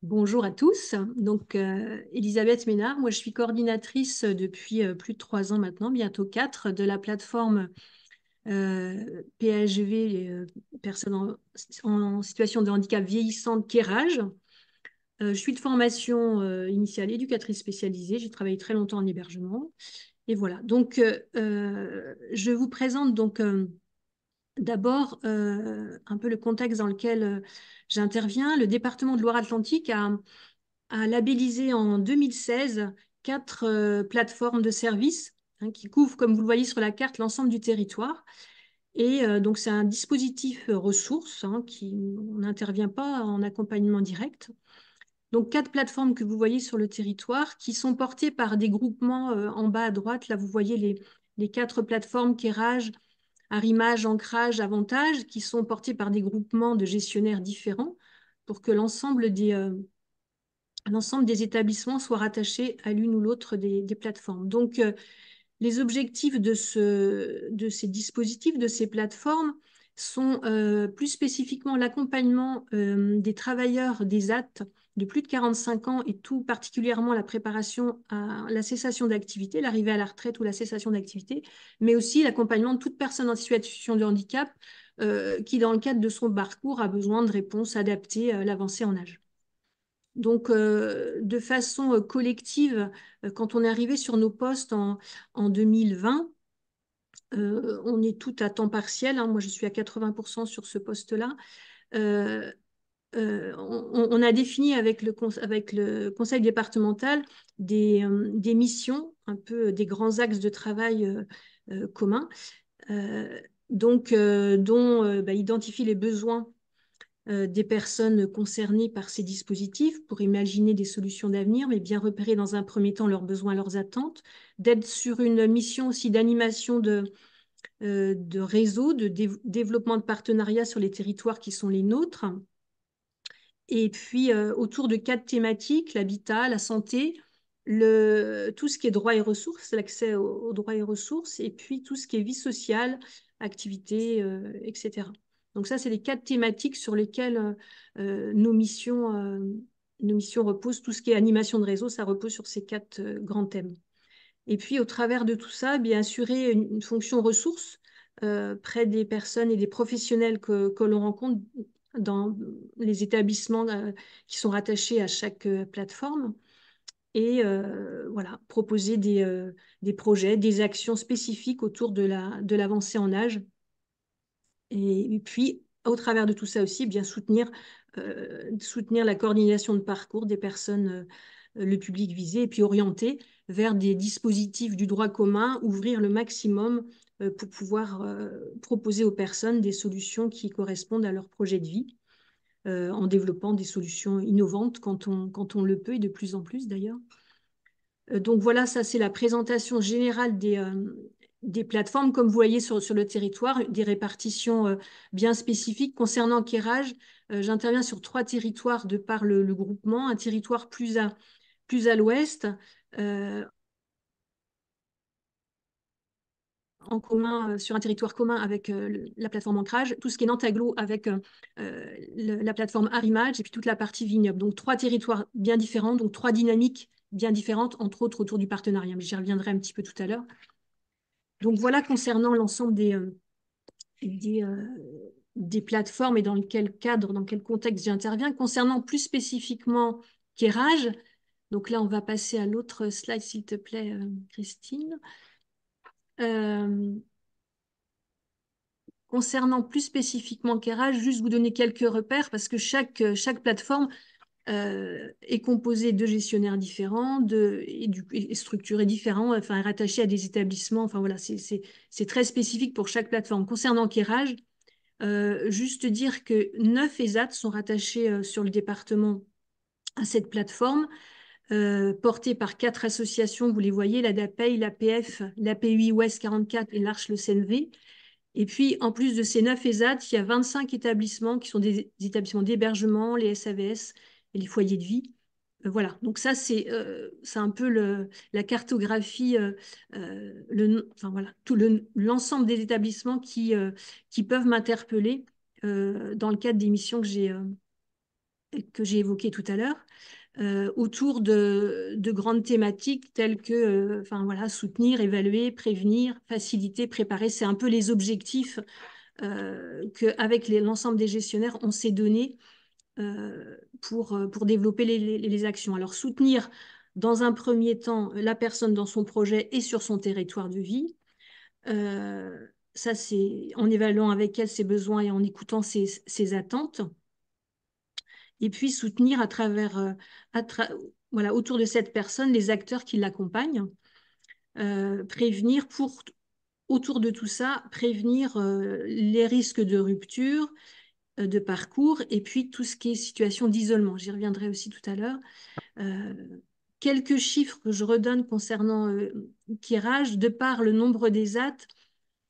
Bonjour à tous. Donc, Elisabeth Ménard, moi je suis coordinatrice depuis plus de 3 ans maintenant, bientôt 4, de la plateforme PHV, personnes en situation de handicap vieillissante Kérage. Je suis de formation initiale éducatrice spécialisée, j'ai travaillé très longtemps en hébergement. Et voilà, donc je vous présente donc d'abord un peu le contexte dans lequel j'interviens. Le département de Loire-Atlantique a labellisé en 2016 4 plateformes de services qui couvrent, comme vous le voyez sur la carte, l'ensemble du territoire. Et donc, c'est un dispositif ressources on n'intervient pas en accompagnement direct. Donc, 4 plateformes que vous voyez sur le territoire qui sont portées par des groupements en bas à droite. Là, vous voyez les 4 plateformes Kérage, Arrimage, Ancrage, Avantage, qui sont portées par des groupements de gestionnaires différents pour que l'ensemble des établissements soient rattachés à l'une ou l'autre des plateformes. Donc, les objectifs de ces dispositifs, de ces plateformes, sont plus spécifiquement l'accompagnement des travailleurs des AT de plus de 45 ans et tout particulièrement la préparation à la cessation d'activité, l'arrivée à la retraite ou la cessation d'activité, mais aussi l'accompagnement de toute personne en situation de handicap qui, dans le cadre de son parcours, a besoin de réponses adaptées à l'avancée en âge. Donc, de façon collective, quand on est arrivé sur nos postes en 2020, on est tout à temps partiel, hein. Moi, je suis à 80% sur ce poste-là. Euh, on a défini avec le conseil départemental des missions, un peu des grands axes de travail communs, euh, dont identifier les besoins des personnes concernées par ces dispositifs pour imaginer des solutions d'avenir, mais bien repérer dans un premier temps leurs besoins, leurs attentes, d'être sur une mission aussi d'animation de réseau, de développement de partenariats sur les territoires qui sont les nôtres. Et puis, autour de 4 thématiques, l'habitat, la santé, tout ce qui est droits et ressources, l'accès aux droits et ressources, et puis tout ce qui est vie sociale, activités, etc. Donc ça, c'est les 4 thématiques sur lesquelles nos missions reposent. Tout ce qui est animation de réseau, ça repose sur ces 4 grands thèmes. Et puis, au travers de tout ça, bien assurer une fonction ressource près des personnes et des professionnels que l'on rencontre dans les établissements qui sont rattachés à chaque plateforme. Et voilà, proposer des projets, des actions spécifiques autour de l'avancée en âge. Et puis, au travers de tout ça aussi, bien soutenir la coordination de parcours des personnes, le public visé, et puis orienter vers des dispositifs du droit commun, ouvrir le maximum pour pouvoir proposer aux personnes des solutions qui correspondent à leur projet de vie, en développant des solutions innovantes quand on le peut, et de plus en plus d'ailleurs. Donc voilà, ça c'est la présentation générale des plateformes. Comme vous voyez sur le territoire, des répartitions bien spécifiques. Concernant Kérage, j'interviens sur 3 territoires de par le groupement. Un territoire plus à l'ouest, euh, en commun, sur un territoire commun avec la plateforme Ancrage, tout ce qui est Nantes-Aglo avec la plateforme Arrimage, et puis toute la partie vignoble. Donc 3 territoires bien différents, donc 3 dynamiques bien différentes, entre autres autour du partenariat. Mais j'y reviendrai un petit peu tout à l'heure. Donc voilà concernant l'ensemble des, euh, des plateformes et dans quel cadre, dans quel contexte j'interviens. Concernant plus spécifiquement Kérage, donc là on va passer à l'autre slide s'il te plaît, Christine. Euh, Concernant plus spécifiquement Kérage, juste vous donner quelques repères parce que chaque plateforme est composée de gestionnaires différents et structurés différents, enfin rattachés à des établissements. Enfin voilà, c'est très spécifique pour chaque plateforme. Concernant Kérage, juste dire que 9 ESAT sont rattachés sur le département à cette plateforme, portée par 4 associations. Vous les voyez, l'ADAPEI, l'APF, l'APUI Ouest 44 et l'Arche Le CNV. Et puis, en plus de ces 9 ESAT, il y a 25 établissements qui sont des établissements d'hébergement, les SAVS et les foyers de vie. Voilà, donc ça, c'est un peu la cartographie, enfin, voilà, tout l'ensemble des établissements qui peuvent m'interpeller dans le cadre des missions que que j'ai évoquées tout à l'heure, autour de grandes thématiques telles que enfin, voilà, soutenir, évaluer, prévenir, faciliter, préparer. C'est un peu les objectifs qu'avec l'ensemble des gestionnaires, on s'est donné pour développer les actions. Alors, soutenir dans un premier temps la personne dans son projet et sur son territoire de vie. Ça, c'est en évaluant avec elle ses besoins et en écoutant ses attentes. Et puis soutenir voilà, autour de cette personne les acteurs qui l'accompagnent. Prévenir autour de tout ça, prévenir les risques de rupture, de parcours, et puis tout ce qui est situation d'isolement. J'y reviendrai aussi tout à l'heure. Quelques chiffres que je redonne concernant Kirage, de par le nombre des AT,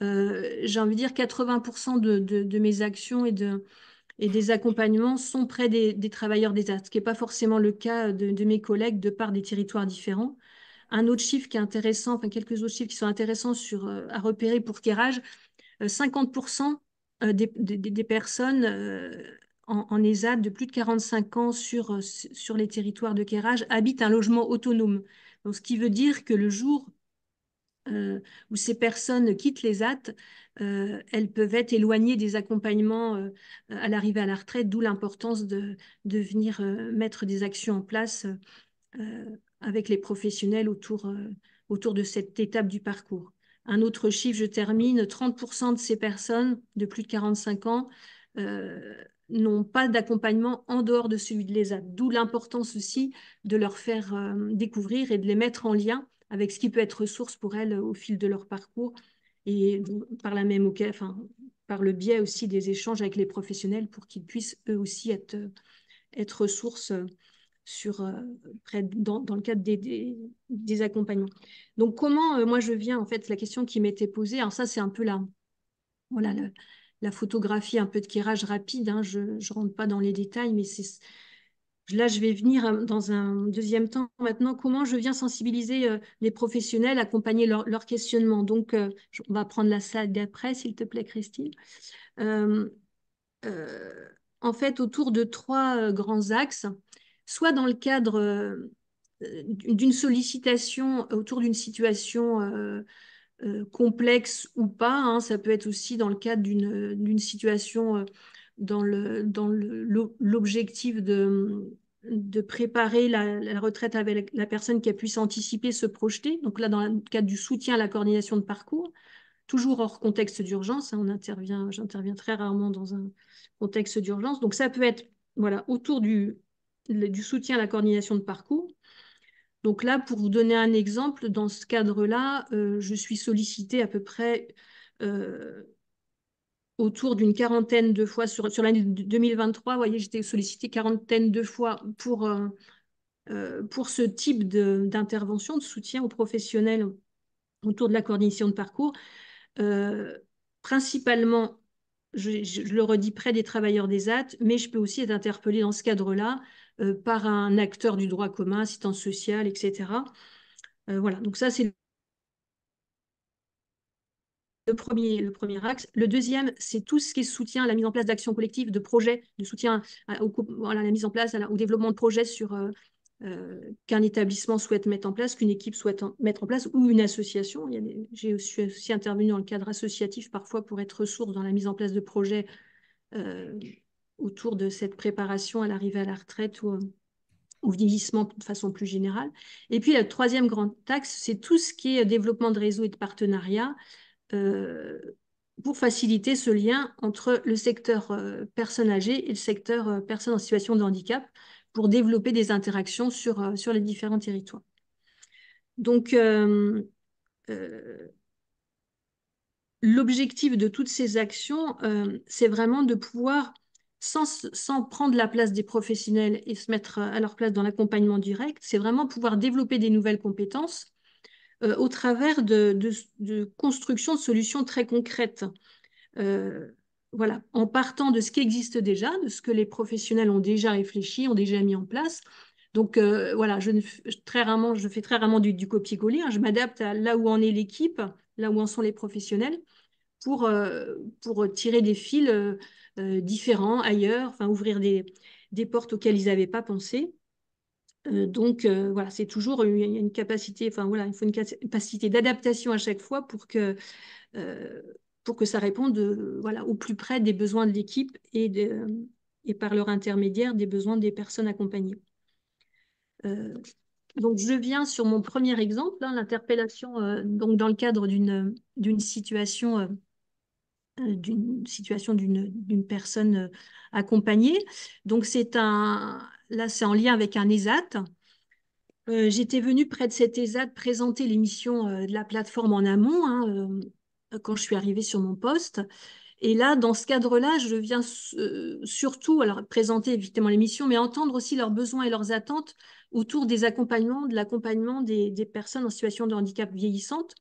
j'ai envie de dire 80% de mes actions et des accompagnements sont près des travailleurs des AT, ce qui n'est pas forcément le cas de mes collègues de par des territoires différents. Un autre chiffre qui est intéressant, enfin quelques autres chiffres qui sont intéressants à repérer pour Kirage, 50% des personnes en ESAT de plus de 45 ans sur les territoires de Kerrage habitent un logement autonome. Donc, ce qui veut dire que le jour où ces personnes quittent les ZAT, elles peuvent être éloignées des accompagnements à l'arrivée à la retraite, d'où l'importance de venir mettre des actions en place avec les professionnels autour de cette étape du parcours. Un autre chiffre, je termine, 30% de ces personnes de plus de 45 ans n'ont pas d'accompagnement en dehors de celui de l'ESAT, d'où l'importance aussi de leur faire découvrir et de les mettre en lien avec ce qui peut être ressource pour elles au fil de leur parcours et par par le biais aussi des échanges avec les professionnels pour qu'ils puissent eux aussi être ressources dans le cadre des accompagnements. Donc, comment, moi, je viens, en fait, la question qui m'était posée, alors ça, c'est un peu voilà, la photographie un peu de Kirage rapide, hein, je ne rentre pas dans les détails, mais là, je vais venir dans un deuxième temps maintenant, comment je viens sensibiliser les professionnels, accompagner leur questionnement. Donc, on va prendre la slide d'après, s'il te plaît, Christine. Euh, euh, en fait, autour de trois grands axes, soit dans le cadre d'une sollicitation autour d'une situation complexe ou pas, hein, ça peut être aussi dans le cadre d'une situation dans l'objectif de préparer la retraite avec la personne qui a pu s'anticiper, se projeter. Donc là, dans le cadre du soutien à la coordination de parcours, toujours hors contexte d'urgence, hein, j'interviens très rarement dans un contexte d'urgence. Donc ça peut être voilà, autour du soutien à la coordination de parcours. Donc là, pour vous donner un exemple, dans ce cadre-là, je suis sollicitée à peu près autour d'une quarantaine de fois sur l'année 2023. Vous voyez, j'étais sollicitée quarantaine de fois pour ce type d'intervention, de soutien aux professionnels autour de la coordination de parcours. Principalement, je le redis, près des travailleurs des AT, mais je peux aussi être interpellée dans ce cadre-là par un acteur du droit commun, assistance sociale, etc. Voilà, donc ça c'est le premier axe. Le deuxième, c'est tout ce qui est soutien à la mise en place d'actions collectives, de projets, de soutien voilà, la mise en place, au développement de projets qu'un établissement souhaite mettre en place, qu'une équipe souhaite mettre en place, ou une association. J'ai aussi intervenu dans le cadre associatif parfois pour être ressource dans la mise en place de projets autour de cette préparation à l'arrivée à la retraite ou au vieillissement de façon plus générale. Et puis, le troisième grand axe, c'est tout ce qui est développement de réseaux et de partenariats pour faciliter ce lien entre le secteur personnes âgées et le secteur personnes en situation de handicap pour développer des interactions sur les différents territoires. Donc, l'objectif de toutes ces actions, c'est vraiment de pouvoir, sans prendre la place des professionnels et se mettre à leur place dans l'accompagnement direct, c'est vraiment pouvoir développer des nouvelles compétences au travers de construction de solutions très concrètes. Voilà, en partant de ce qui existe déjà, de ce que les professionnels ont déjà réfléchi, ont déjà mis en place. Donc voilà, je fais très rarement du copier-coller, hein. Je m'adapte à là où en est l'équipe, là où en sont les professionnels, pour tirer des fils différents ailleurs, enfin ouvrir des des portes auxquelles ils n'avaient pas pensé. Voilà, c'est toujours une capacité, enfin voilà, il faut une capacité d'adaptation à chaque fois euh, pour que ça réponde voilà, au plus près des besoins de l'équipe et par leur intermédiaire des besoins des personnes accompagnées. Donc, je viens sur mon premier exemple, hein, l'interpellation donc dans le cadre d'une situation d'une personne accompagnée. Donc, là, c'est en lien avec un ESAT. J'étais venue près de cet ESAT présenter les missions de la plateforme en amont, hein, quand je suis arrivée sur mon poste. Et là, dans ce cadre-là, je viens surtout alors, présenter évidemment les missions, mais entendre aussi leurs besoins et leurs attentes autour de l'accompagnement des personnes en situation de handicap vieillissante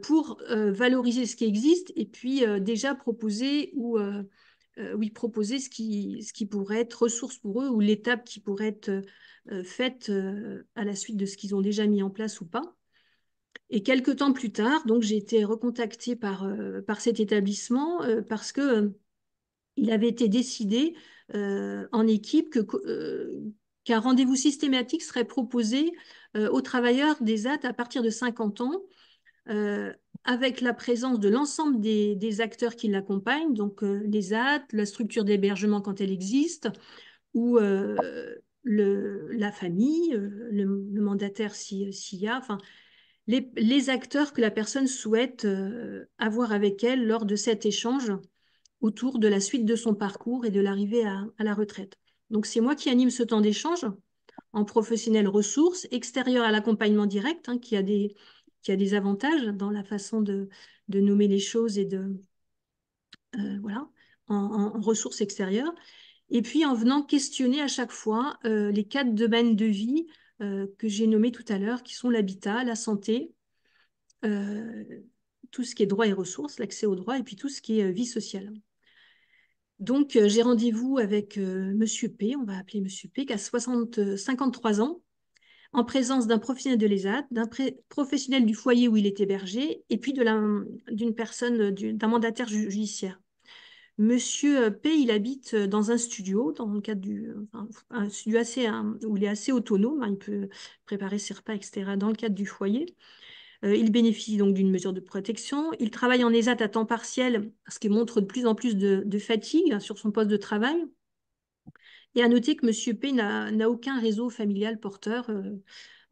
pour valoriser ce qui existe et puis déjà proposer oui, proposer ce qui pourrait être ressource pour eux ou l'étape qui pourrait être faite à la suite de ce qu'ils ont déjà mis en place ou pas. Et quelques temps plus tard, donc j'ai été recontactée par cet établissement parce que il avait été décidé en équipe qu'un rendez-vous systématique serait proposé aux travailleurs des AT à partir de 50 ans, euh, avec la présence de l'ensemble des acteurs qui l'accompagnent, donc les AT, la structure d'hébergement quand elle existe, ou la famille, le mandataire s'il y a, enfin, les acteurs que la personne souhaite avoir avec elle lors de cet échange autour de la suite de son parcours et de l'arrivée à la retraite. Donc, c'est moi qui anime ce temps d'échange en professionnel ressources, extérieur à l'accompagnement direct, hein, qui a des avantages dans la façon de nommer les choses et voilà, en ressources extérieures. Et puis, en venant questionner à chaque fois les 4 domaines de vie que j'ai nommés tout à l'heure, qui sont l'habitat, la santé, euh, tout ce qui est droit et ressources, l'accès aux droits, et puis tout ce qui est vie sociale. Donc, j'ai rendez-vous avec Monsieur P, on va appeler Monsieur P, qui a 53 ans, en présence d'un professionnel de l'ESAT, d'un professionnel du foyer où il est hébergé, et puis d'une personne, d'un mandataire judiciaire. Monsieur P, il habite dans un studio, dans le cadre enfin, un studio où il est assez autonome, hein, il peut préparer ses repas, etc., dans le cadre du foyer. Il bénéficie donc d'une mesure de protection. Il travaille en ESAT à temps partiel, ce qui montre de plus en plus de fatigue hein, sur son poste de travail. Et à noter que M. P n'a aucun réseau familial porteur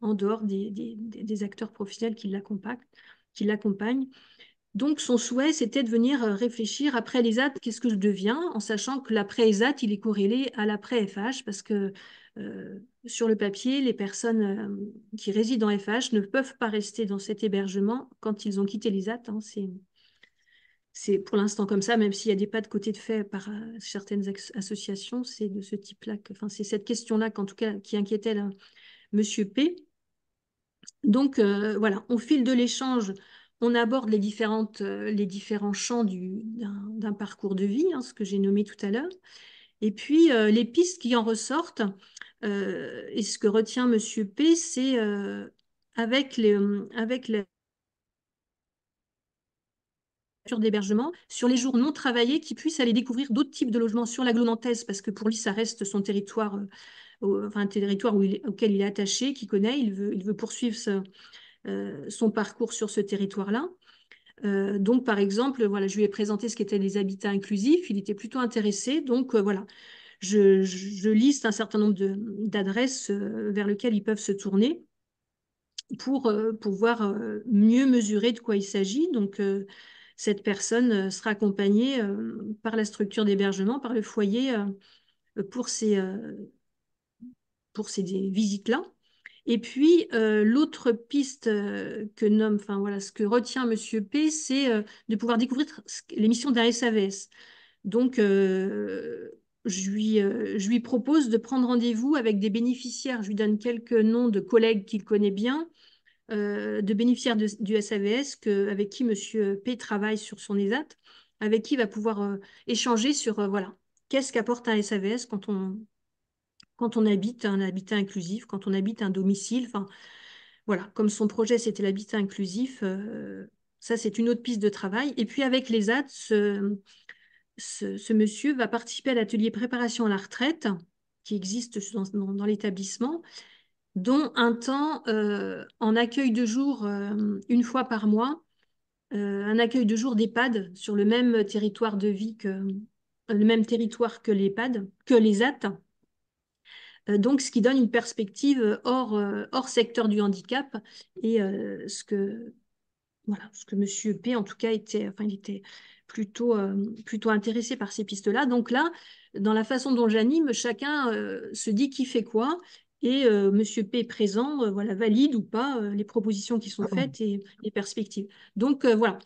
en dehors des acteurs professionnels qui l'accompagnent. Donc, son souhait, c'était de venir réfléchir après l'ESAT, qu'est-ce que je deviens, en sachant que l'après-ESAT, il est corrélé à l'après-FH, parce que sur le papier, les personnes qui résident en FH ne peuvent pas rester dans cet hébergement quand ils ont quitté l'ESAT. Hein, c'est pour l'instant comme ça, même s'il y a des pas de côté de fait par certaines associations, c'est de ce type-là, enfin, c'est cette question-là, qu'en tout cas, qui inquiétait là, Monsieur P. Donc voilà, au fil de l'échange, on aborde les différents champs d'un parcours de vie, hein, ce que j'ai nommé tout à l'heure, et puis les pistes qui en ressortent, et ce que retient Monsieur P, c'est avec la d'hébergement, sur les jours non travaillés, qu'il puisse aller découvrir d'autres types de logements sur l'agglo nantaise, parce que pour lui, ça reste son territoire, enfin un territoire auquel il est attaché, qu'il connaît, il veut poursuivre son parcours sur ce territoire-là. Donc, par exemple, voilà, je lui ai présenté ce qu'étaient les habitats inclusifs. Il était plutôt intéressé. Donc, voilà, je liste un certain nombre d'adresses vers lesquelles ils peuvent se tourner pour pouvoir mieux mesurer de quoi il s'agit. Donc, cette personne sera accompagnée par la structure d'hébergement, par le foyer pour pour ces visites-là. Et puis, l'autre piste que nomme, enfin voilà, ce que retient Monsieur P, c'est de pouvoir découvrir l'émission d'un SAVS. Donc, je lui propose de prendre rendez-vous avec des bénéficiaires. Je lui donne quelques noms de collègues qu'il connaît bien, de bénéficiaires du SAVS avec qui Monsieur P travaille sur son ESAT, avec qui il va pouvoir échanger sur, voilà, qu'est-ce qu'apporte un SAVS quand on habite un habitat inclusif, quand on habite un domicile. Enfin, voilà, comme son projet, c'était l'habitat inclusif, ça, c'est une autre piste de travail. Et puis, avec les AT, ce monsieur va participer à l'atelier préparation à la retraite qui existe dans l'établissement, dont un temps en accueil de jour une fois par mois, un accueil de jour d'EHPAD sur le même territoire de vie le même territoire que l'EHPAD, que les AT. Donc, ce qui donne une perspective hors secteur du handicap et voilà, ce que Monsieur P, en tout cas, il était plutôt intéressé par ces pistes-là. Donc là, dans la façon dont j'anime, chacun se dit qui fait quoi. Et Monsieur P présent, voilà, valide ou pas les propositions qui sont faites et les perspectives. Donc voilà.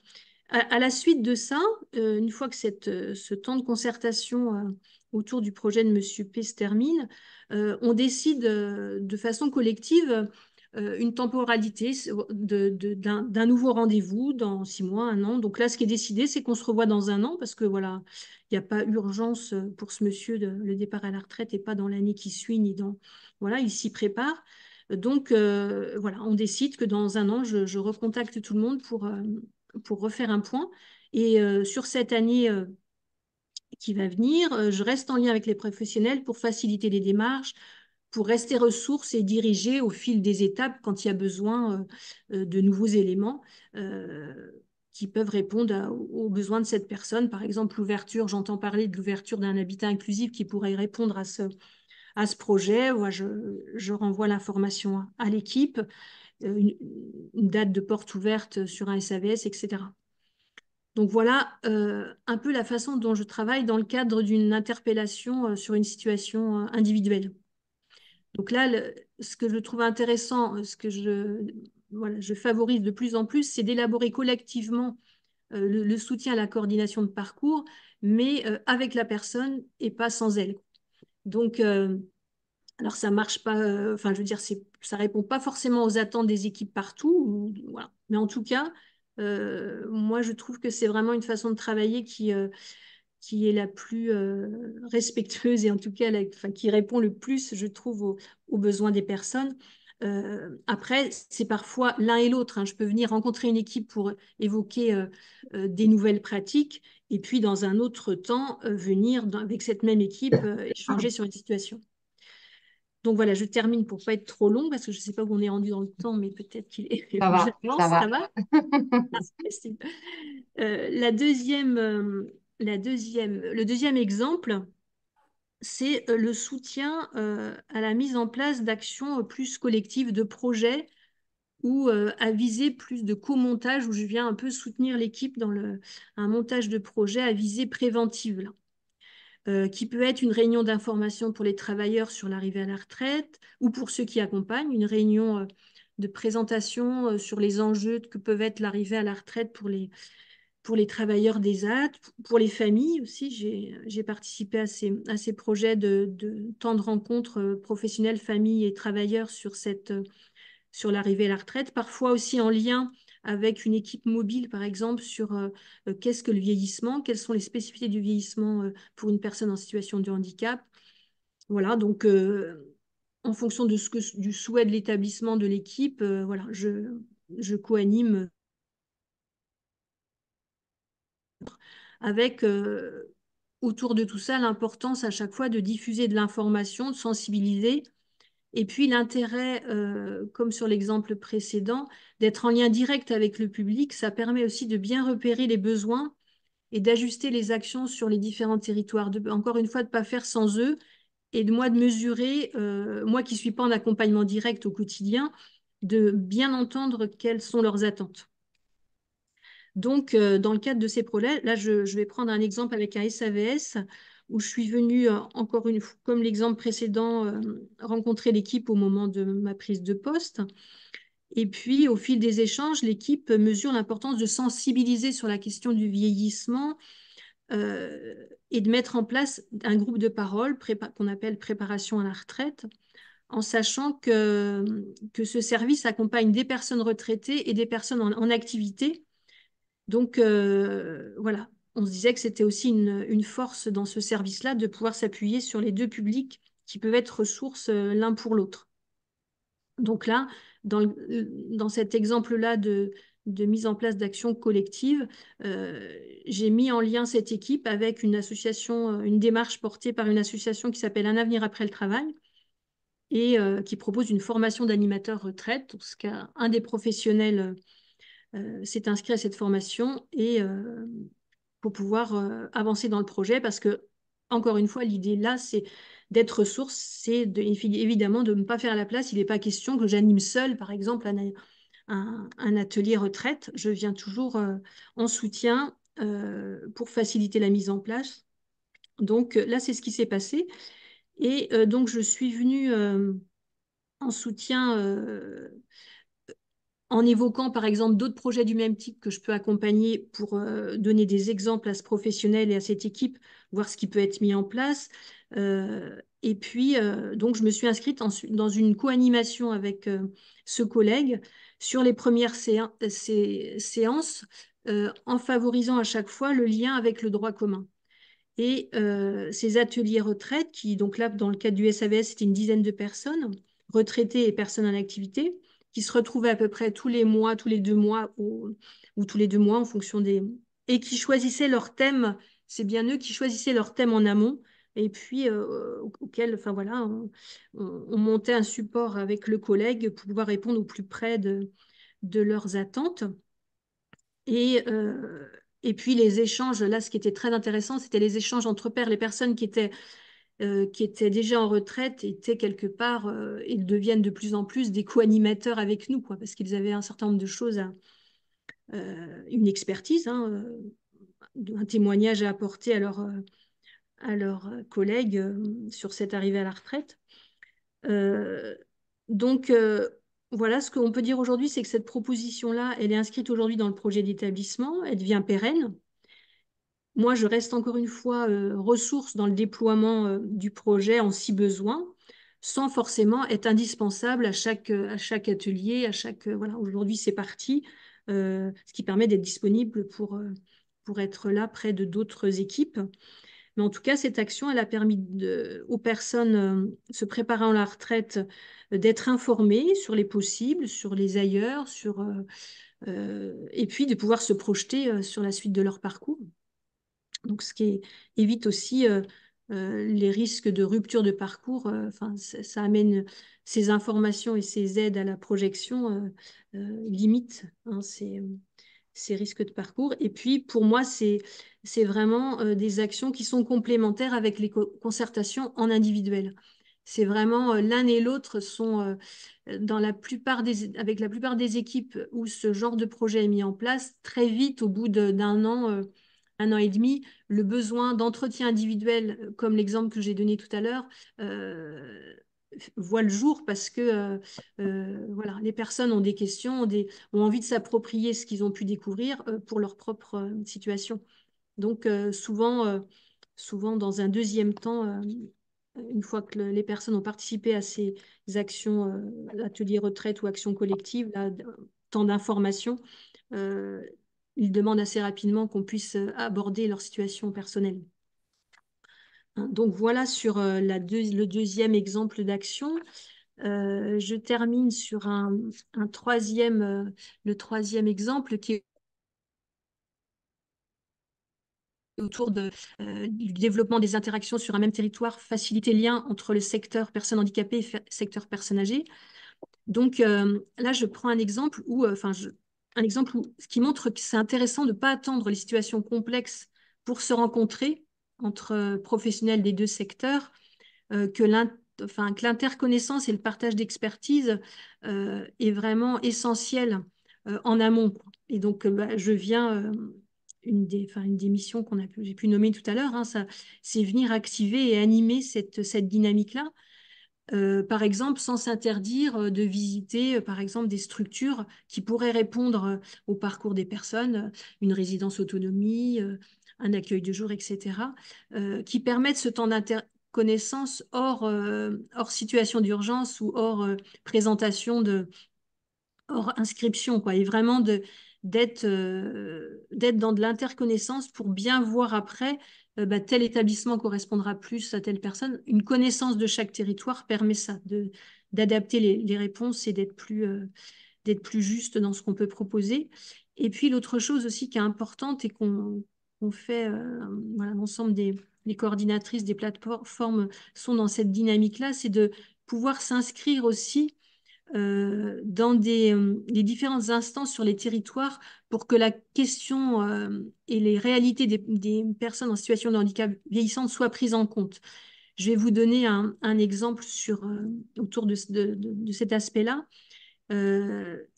À la suite de ça, une fois que ce temps de concertation autour du projet de Monsieur P se termine, on décide de façon collective une temporalité d'un nouveau rendez-vous dans 6 mois, un an. Donc là, ce qui est décidé, c'est qu'on se revoit dans un an parce que voilà, il n'y a pas urgence pour ce monsieur, le départ à la retraite et pas dans l'année qui suit, ni dans... Voilà, il s'y prépare. Donc voilà, on décide que dans un an, je recontacte tout le monde pour refaire un point. Et sur cette année qui va venir, je reste en lien avec les professionnels pour faciliter les démarches, pour rester ressource et diriger au fil des étapes quand il y a besoin de nouveaux éléments qui peuvent répondre aux besoins de cette personne. Par exemple, l'ouverture, j'entends parler de l'ouverture d'un habitat inclusif qui pourrait répondre à ce projet. Ouais, je renvoie l'information à l'équipe, une date de porte ouverte sur un SAVS, etc. Donc voilà un peu la façon dont je travaille dans le cadre d'une interpellation sur une situation individuelle. Donc là, ce que je trouve intéressant, voilà, je favorise de plus en plus, c'est d'élaborer collectivement le soutien à la coordination de parcours, mais avec la personne et pas sans elle. Donc, alors ça marche pas, enfin je veux dire, ça répond pas forcément aux attentes des équipes partout, voilà. Mais en tout cas, moi je trouve que c'est vraiment une façon de travailler qui est la plus respectueuse et en tout cas enfin, qui répond le plus, je trouve, aux besoins des personnes. Après, c'est parfois l'un et l'autre, hein. Je peux venir rencontrer une équipe pour évoquer des nouvelles pratiques et puis dans un autre temps, venir avec cette même équipe échanger sur une situation. Donc voilà, je termine pour pas être trop long parce que je ne sais pas où on est rendu dans le temps, mais peut-être qu'il est. Ça va, ça J'avance, va. ça va? Ah, c'est facile. Le deuxième exemple, c'est le soutien à la mise en place d'actions plus collectives, de projets ou à viser plus de co-montage, où je viens un peu soutenir l'équipe dans un montage de projet à visée préventive, là. Qui peut être une réunion d'information pour les travailleurs sur l'arrivée à la retraite ou pour ceux qui accompagnent, une réunion de présentation sur les enjeux que peuvent être l'arrivée à la retraite pour les travailleurs des AT, pour les familles aussi. J'ai participé à ces projets de temps de rencontre professionnels, familles et travailleurs sur l'arrivée à la retraite, parfois aussi en lien avec une équipe mobile, par exemple, sur qu'est-ce que le vieillissement, quelles sont les spécificités du vieillissement pour une personne en situation de handicap. Voilà, donc en fonction du souhait de l'établissement, de l'équipe, voilà, je co-anime avec autour de tout ça l'importance à chaque fois de diffuser de l'information, de sensibiliser. Et puis l'intérêt, comme sur l'exemple précédent, d'être en lien direct avec le public, ça permet aussi de bien repérer les besoins et d'ajuster les actions sur les différents territoires. Encore une fois, de ne pas faire sans eux et de mesurer, moi qui ne suis pas en accompagnement direct au quotidien, de bien entendre quelles sont leurs attentes. Donc, dans le cadre de ces projets, là, je vais prendre un exemple avec un SAVS où je suis venue, encore une fois, comme l'exemple précédent, rencontrer l'équipe au moment de ma prise de poste. Et puis, au fil des échanges, l'équipe mesure l'importance de sensibiliser sur la question du vieillissement et de mettre en place un groupe de parole qu'on appelle préparation à la retraite, en sachant que ce service accompagne des personnes retraitées et des personnes en activité. Donc, voilà, on se disait que c'était aussi une force dans ce service-là de pouvoir s'appuyer sur les deux publics qui peuvent être ressources l'un pour l'autre. Donc là, dans cet exemple-là de mise en place d'actions collectives, j'ai mis en lien cette équipe avec une association, une démarche portée par une association qui s'appelle Un avenir après le travail et qui propose une formation d'animateur retraite. Parce qu'un des professionnels s'est inscrit à cette formation et pour pouvoir avancer dans le projet parce que, encore une fois, l'idée là, c'est d'être ressource, c'est évidemment de ne pas faire la place. Il n'est pas question que j'anime seule, par exemple, un atelier retraite. Je viens toujours en soutien pour faciliter la mise en place. Donc là, c'est ce qui s'est passé. Et donc, je suis venue en soutien en évoquant par exemple d'autres projets du même type que je peux accompagner pour donner des exemples à ce professionnel et à cette équipe, voir ce qui peut être mis en place. Et puis, donc, je me suis inscrite dans une co-animation avec ce collègue sur les premières séances en favorisant à chaque fois le lien avec le droit commun. Et ces ateliers retraite, qui donc là, dans le cadre du SAVS, c'était une dizaine de personnes, retraités et personnes en activité, qui se retrouvaient à peu près tous les mois, tous les 2 mois, ou tous les 2 mois en fonction des... Et qui choisissaient leur thème, c'est bien eux qui choisissaient leur thème en amont, et puis auquel, enfin voilà, on montait un support avec le collègue pour pouvoir répondre au plus près de leurs attentes. Et, euh, et puis les échanges, là, ce qui était très intéressant, c'était les échanges entre pairs. Les personnes qui étaient déjà en retraite étaient quelque part, ils deviennent de plus en plus des co-animateurs avec nous, quoi, parce qu'ils avaient un certain nombre de choses, une expertise, hein, un témoignage à apporter à leurs collègues sur cette arrivée à la retraite. Euh, donc, voilà, ce qu'on peut dire aujourd'hui, c'est que cette proposition-là, elle est inscrite aujourd'hui dans le projet d'établissement, elle devient pérenne. Moi, je reste encore une fois ressource dans le déploiement du projet en si besoin, sans forcément être indispensable à chaque atelier, à chaque... voilà, aujourd'hui, c'est parti, ce qui permet d'être disponible pour être là près de d'autres équipes. Mais en tout cas, cette action, elle a permis aux personnes se préparant à la retraite d'être informées sur les possibles, sur les ailleurs, et puis de pouvoir se projeter sur la suite de leur parcours. Donc, évite aussi les risques de rupture de parcours. Enfin, ça amène ces informations et ces aides à la projection limite hein, ces risques de parcours. Et puis, pour moi, c'est vraiment des actions qui sont complémentaires avec les concertations en individuel. C'est vraiment l'un et l'autre sont avec la plupart des équipes où ce genre de projet est mis en place, très vite, au bout d'un an, 1 an et demi, le besoin d'entretien individuel, comme l'exemple que j'ai donné tout à l'heure, voit le jour parce que voilà, les personnes ont des questions, ont envie de s'approprier ce qu'ils ont pu découvrir pour leur propre situation. Donc souvent dans un deuxième temps, une fois que les personnes ont participé à ces actions, ateliers retraite ou actions collectives, là, temps d'information, euh, ils demandent assez rapidement qu'on puisse aborder leur situation personnelle. Hein, donc voilà sur le deuxième exemple d'action. Je termine sur le troisième exemple qui est autour du développement des interactions sur un même territoire, faciliter le lien entre le secteur personnes handicapées et secteur personnes âgées. Donc là, je prends un exemple ce qui montre que c'est intéressant de ne pas attendre les situations complexes pour se rencontrer entre professionnels des deux secteurs, que l'interconnaissance et le partage d'expertise est vraiment essentiel en amont, quoi. Et donc, je viens, une des missions j'ai pu nommer tout à l'heure, hein, c'est venir activer et animer cette dynamique-là. Par exemple, sans s'interdire de visiter, par exemple, des structures qui pourraient répondre au parcours des personnes, une résidence autonomie, un accueil de jour, etc., qui permettent ce temps d'interconnaissance hors situation d'urgence ou hors présentation hors inscription, quoi, et vraiment d'être dans de l'interconnaissance pour bien voir après tel établissement correspondra plus à telle personne. Une connaissance de chaque territoire permet ça, d'adapter les réponses et d'être plus juste dans ce qu'on peut proposer. Et puis l'autre chose aussi qui est importante et qu'on fait, voilà, l'ensemble des coordinatrices des plateformes sont dans cette dynamique-là, c'est de pouvoir s'inscrire aussi dans les différentes instances sur les territoires pour que la question et les réalités des personnes en situation de handicap vieillissante soient prises en compte. Je vais vous donner un exemple autour de cet aspect-là.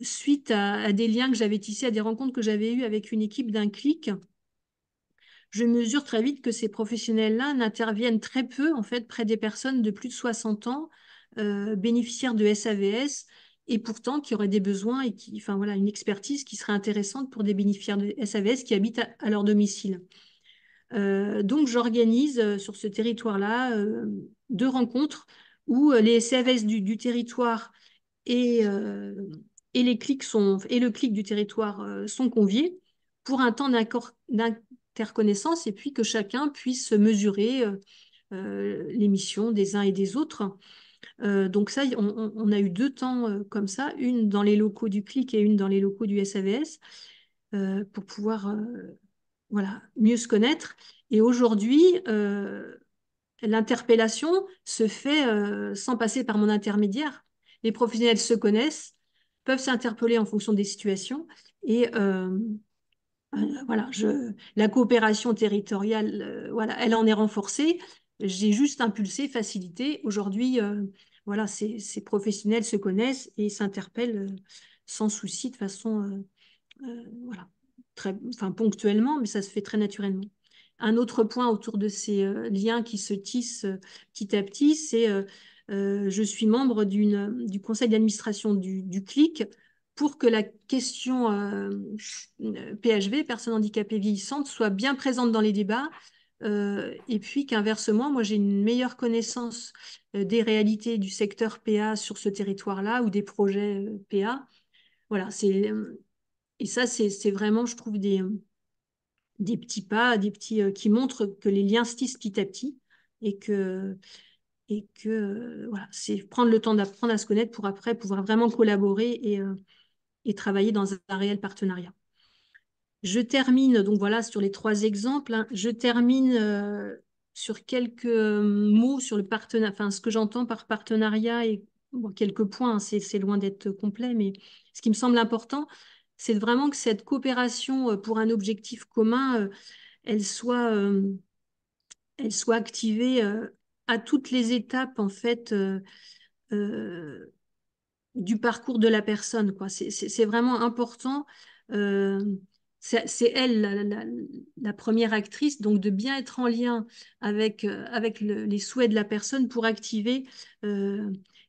Suite à des liens que j'avais tissés, à des rencontres que j'avais eues avec une équipe d'un clic, je mesure très vite que ces professionnels-là n'interviennent très peu en fait près des personnes de plus de 60 ans bénéficiaires de SAVS et pourtant qui auraient des besoins et enfin voilà, une expertise qui serait intéressante pour des bénéficiaires de SAVS qui habitent à leur domicile. Donc j'organise sur ce territoire-là 2 rencontres où les SAVS du territoire et, euh, et le clic du territoire sont conviés pour un temps d'interconnaissance et puis que chacun puisse mesurer les missions des uns et des autres. Donc ça, on a eu 2 temps comme ça, une dans les locaux du clic et une dans les locaux du SAVS pour pouvoir voilà, mieux se connaître. Et aujourd'hui, l'interpellation se fait sans passer par mon intermédiaire. Les professionnels se connaissent, peuvent s'interpeller en fonction des situations et voilà, la coopération territoriale, voilà, elle en est renforcée. J'ai juste impulsé, facilité. Aujourd'hui, voilà, ces professionnels se connaissent et s'interpellent sans souci, de façon, voilà, enfin, ponctuellement, mais ça se fait très naturellement. Un autre point autour de ces liens qui se tissent petit à petit, c'est je suis membre du conseil d'administration du CLIC pour que la question PHV, personnes handicapées vieillissantes, soit bien présente dans les débats. Et puis qu'inversement, moi j'ai une meilleure connaissance des réalités du secteur PA sur ce territoire-là ou des projets PA. Voilà, et ça, c'est vraiment, je trouve, des petits pas, qui montrent que les liens se tissent petit à petit et que voilà, c'est prendre le temps d'apprendre à se connaître pour après pouvoir vraiment collaborer et travailler dans un réel partenariat. Je termine, donc voilà, sur les 3 exemples, hein. Je termine sur quelques mots sur le partenariat, enfin, ce que j'entends par partenariat et bon, quelques points, hein, c'est loin d'être complet, mais ce qui me semble important, c'est vraiment que cette coopération pour un objectif commun, elle soit, euh, elle soit activée à toutes les étapes, en fait, euh, du parcours de la personne, quoi. C'est vraiment important. Euh, c'est elle, la première actrice, donc de bien être en lien avec les souhaits de la personne pour activer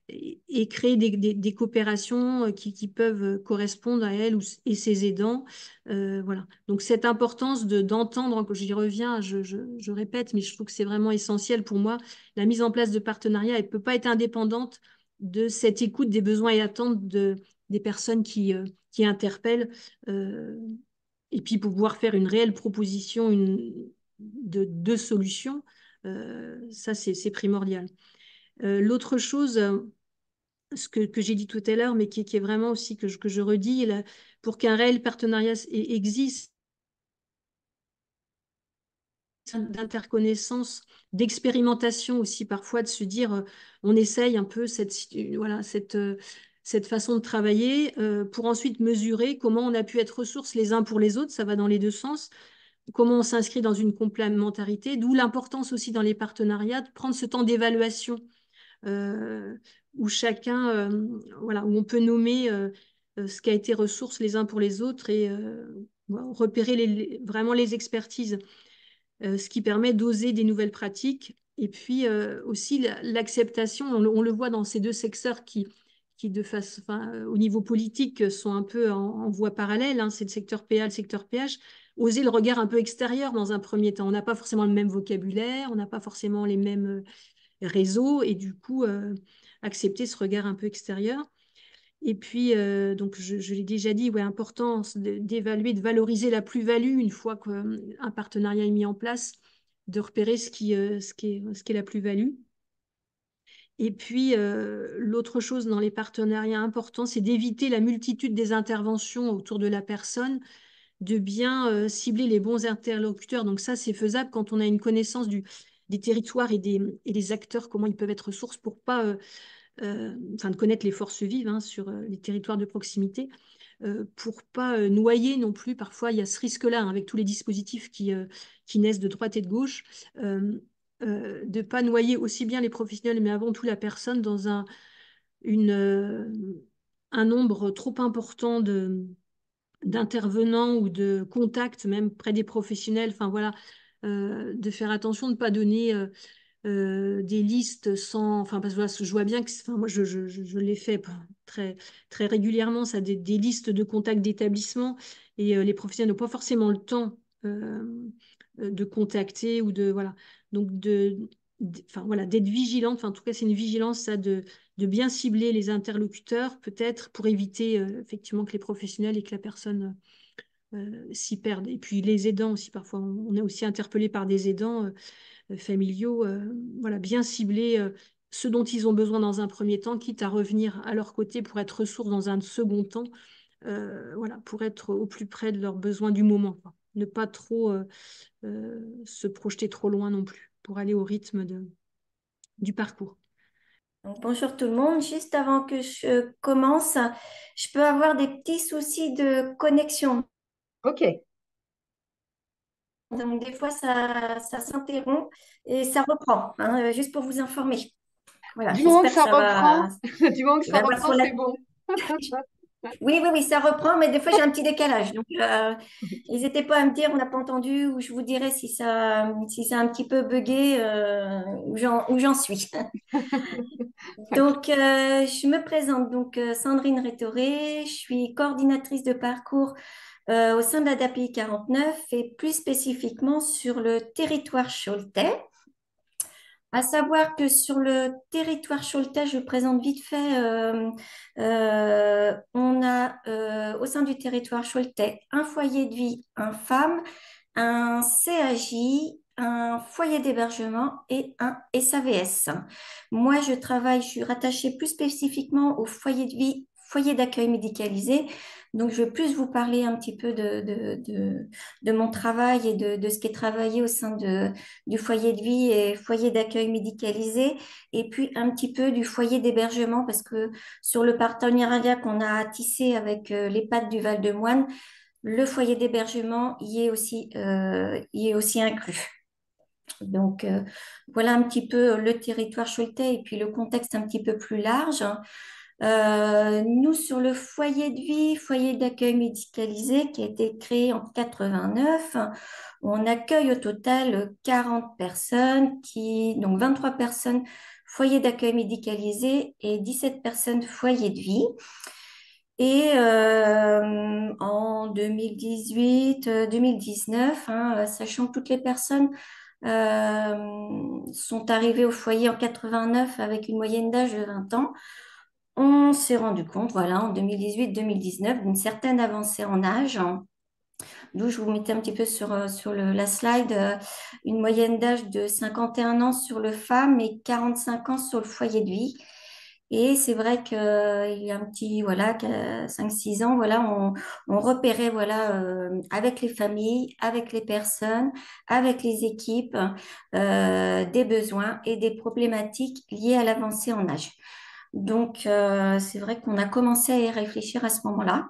et créer des coopérations qui peuvent correspondre à elle et ses aidants. Voilà. Donc cette importance d'entendre, j'y reviens, je répète, mais je trouve que c'est vraiment essentiel pour moi. La mise en place de partenariats, elle ne peut pas être indépendante de cette écoute des besoins et attentes des personnes qui interpellent, euh, et puis pour pouvoir faire une réelle proposition de solutions, ça c'est primordial. L'autre chose, ce que j'ai dit tout à l'heure, mais qui est vraiment aussi que je redis, là, pour qu'un réel partenariat existe, d'interconnaissance, d'expérimentation aussi parfois, de se dire on essaye un peu voilà, cette façon de travailler pour ensuite mesurer comment on a pu être ressources les uns pour les autres, ça va dans les 2 sens, comment on s'inscrit dans une complémentarité, d'où l'importance aussi dans les partenariats de prendre ce temps d'évaluation euh, où chacun, voilà, où on peut nommer ce qui a été ressources les uns pour les autres et repérer vraiment les expertises ce qui permet d'oser des nouvelles pratiques. Et puis aussi l'acceptation, on le voit dans ces 2 secteurs qui enfin, au niveau politique, sont un peu en voie parallèle, hein, c'est le secteur PA, le secteur PH, oser le regard un peu extérieur dans un premier temps. On n'a pas forcément le même vocabulaire, on n'a pas forcément les mêmes réseaux, et du coup, accepter ce regard un peu extérieur. Et puis, donc, je l'ai déjà dit, ouais, importance d'évaluer, de valoriser la plus-value une fois qu'un partenariat est mis en place, de repérer ce qui est la plus-value. Et puis, l'autre chose dans les partenariats importants, c'est d'éviter la multitude des interventions autour de la personne, de bien cibler les bons interlocuteurs. Donc ça, c'est faisable quand on a une connaissance des territoires et des acteurs, comment ils peuvent être sources pour pas, enfin, de connaître les forces vives hein, sur les territoires de proximité, pour pas noyer non plus. Parfois, il y a ce risque-là hein, avec tous les dispositifs qui naissent de droite et de gauche. De ne pas noyer aussi bien les professionnels, mais avant tout la personne dans une, euh, un nombre trop important d'intervenants ou de contacts, même près des professionnels. Enfin voilà, de faire attention de ne pas donner des listes sans. Enfin, parce que voilà, je vois bien que. Enfin, moi, je l'ai fait très, très régulièrement, ça, des listes de contacts d'établissements et les professionnels n'ont pas forcément le temps de contacter ou de. Voilà. Donc, enfin, voilà, d'être vigilante. Enfin, en tout cas, c'est une vigilance, ça, de bien cibler les interlocuteurs, peut-être, pour éviter effectivement que les professionnels et que la personne s'y perdent. Et puis, les aidants aussi, parfois, on est aussi interpellé par des aidants familiaux, voilà, bien cibler ce dont ils ont besoin dans un premier temps, quitte à revenir à leur côté pour être ressources dans un second temps, voilà, pour être au plus près de leurs besoins du moment, quoi. Ne pas trop se projeter trop loin non plus, pour aller au rythme du parcours. Donc, bonjour tout le monde. Juste avant que je commence, je peux avoir des petits soucis de connexion. Ok. Donc, des fois, ça s'interrompt et ça reprend, hein, juste pour vous informer. Voilà, Du moment que j'espère que ça ça reprend, va. du moment que Il ça va y avoir reprend, sur la. c'est bon. Oui, oui, oui, ça reprend, mais des fois, j'ai un petit décalage. Donc, n'hésitez pas à me dire, on n'a pas entendu, ou je vous dirai si c'est un petit peu buggé, où j'en suis. Ok. Donc, je me présente, donc Sandrine Rétoré, je suis coordinatrice de parcours au sein de l'ADAPI 49 et plus spécifiquement sur le territoire choletais. À savoir que sur le territoire choletais, je présente vite fait, on a au sein du territoire choletais un foyer de vie, un femme, un CAJ, un foyer d'hébergement et un SAVS. Moi, je suis rattachée plus spécifiquement au foyer de vie, foyer d'accueil médicalisé. Donc, je vais plus vous parler un petit peu de mon travail et de ce qui est travaillé au sein du foyer de vie et foyer d'accueil médicalisé, et puis un petit peu du foyer d'hébergement, parce que sur le partenariat qu'on a tissé avec l'EHPAD du Val-de-Moine, le foyer d'hébergement y est aussi inclus. Donc, voilà un petit peu le territoire choletais et puis le contexte un petit peu plus large. Nous, sur le foyer de vie, foyer d'accueil médicalisé qui a été créé en 89, on accueille au total 40 personnes, donc 23 personnes foyer d'accueil médicalisé et 17 personnes foyer de vie. Et en 2018, 2019, hein, sachant que toutes les personnes sont arrivées au foyer en 89 avec une moyenne d'âge de 20 ans, on s'est rendu compte, voilà, en 2018-2019, d'une certaine avancée en âge, hein. D'où je vous mettais un petit peu sur la slide, une moyenne d'âge de 51 ans sur le femme et 45 ans sur le foyer de vie. Et c'est vrai qu'il y a un petit, voilà, 5-6 ans, voilà, on repérait, voilà, avec les familles, avec les personnes, avec les équipes, des besoins et des problématiques liées à l'avancée en âge. Donc, c'est vrai qu'on a commencé à y réfléchir à ce moment-là.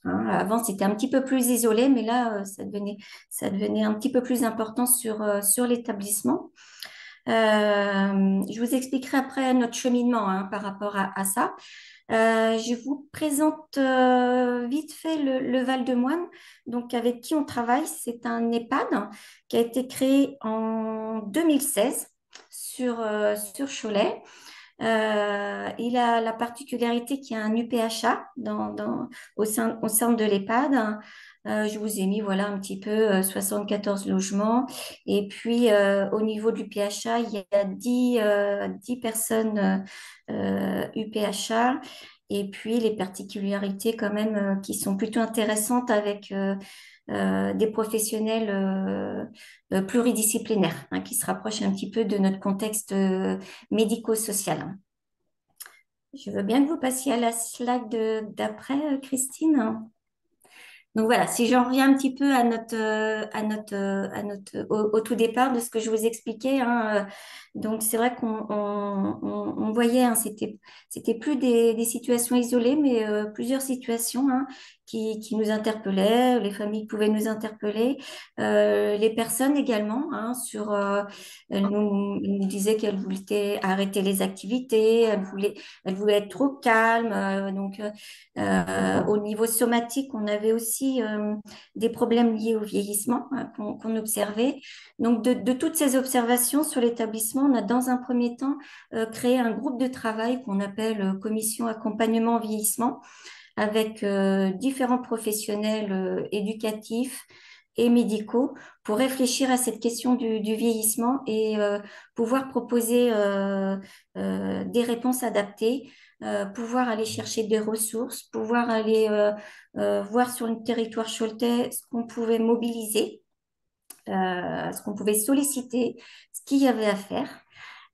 Hein. Avant, c'était un petit peu plus isolé, mais là, ça devenait un petit peu plus important sur l'établissement. Je vous expliquerai après notre cheminement hein, par rapport à ça. Je vous présente vite fait le Val-de-Moine, donc avec qui on travaille. C'est un EHPAD qui a été créé en 2016 sur Cholet. Il a la particularité qu'il y a un UPHA au sein de l'EHPAD. Je vous ai mis voilà un petit peu 74 logements. Et puis au niveau du PHA, il y a 10 personnes UPHA. Et puis les particularités quand même qui sont plutôt intéressantes avec des professionnels pluridisciplinaires hein, qui se rapprochent un petit peu de notre contexte médico-social. Je veux bien que vous passiez à la slide d'après, Christine. Donc voilà, si j'en reviens un petit peu au tout départ de ce que je vous expliquais, hein, donc c'est vrai qu'on voyait, hein, c'était plus des situations isolées, mais plusieurs situations, hein, qui nous interpellaient, les familles pouvaient nous interpeller, les personnes également, hein, elles nous disaient qu'elles voulaient arrêter les activités, elles voulaient être trop calmes, au niveau somatique, on avait aussi des problèmes liés au vieillissement, hein, qu'on observait. Donc, de toutes ces observations sur l'établissement, on a dans un premier temps créé un groupe de travail qu'on appelle Commission accompagnement vieillissement, avec différents professionnels éducatifs et médicaux pour réfléchir à cette question du vieillissement et pouvoir proposer des réponses adaptées, pouvoir aller chercher des ressources, pouvoir aller voir sur le territoire choletais ce qu'on pouvait mobiliser, ce qu'on pouvait solliciter, ce qu'il y avait à faire.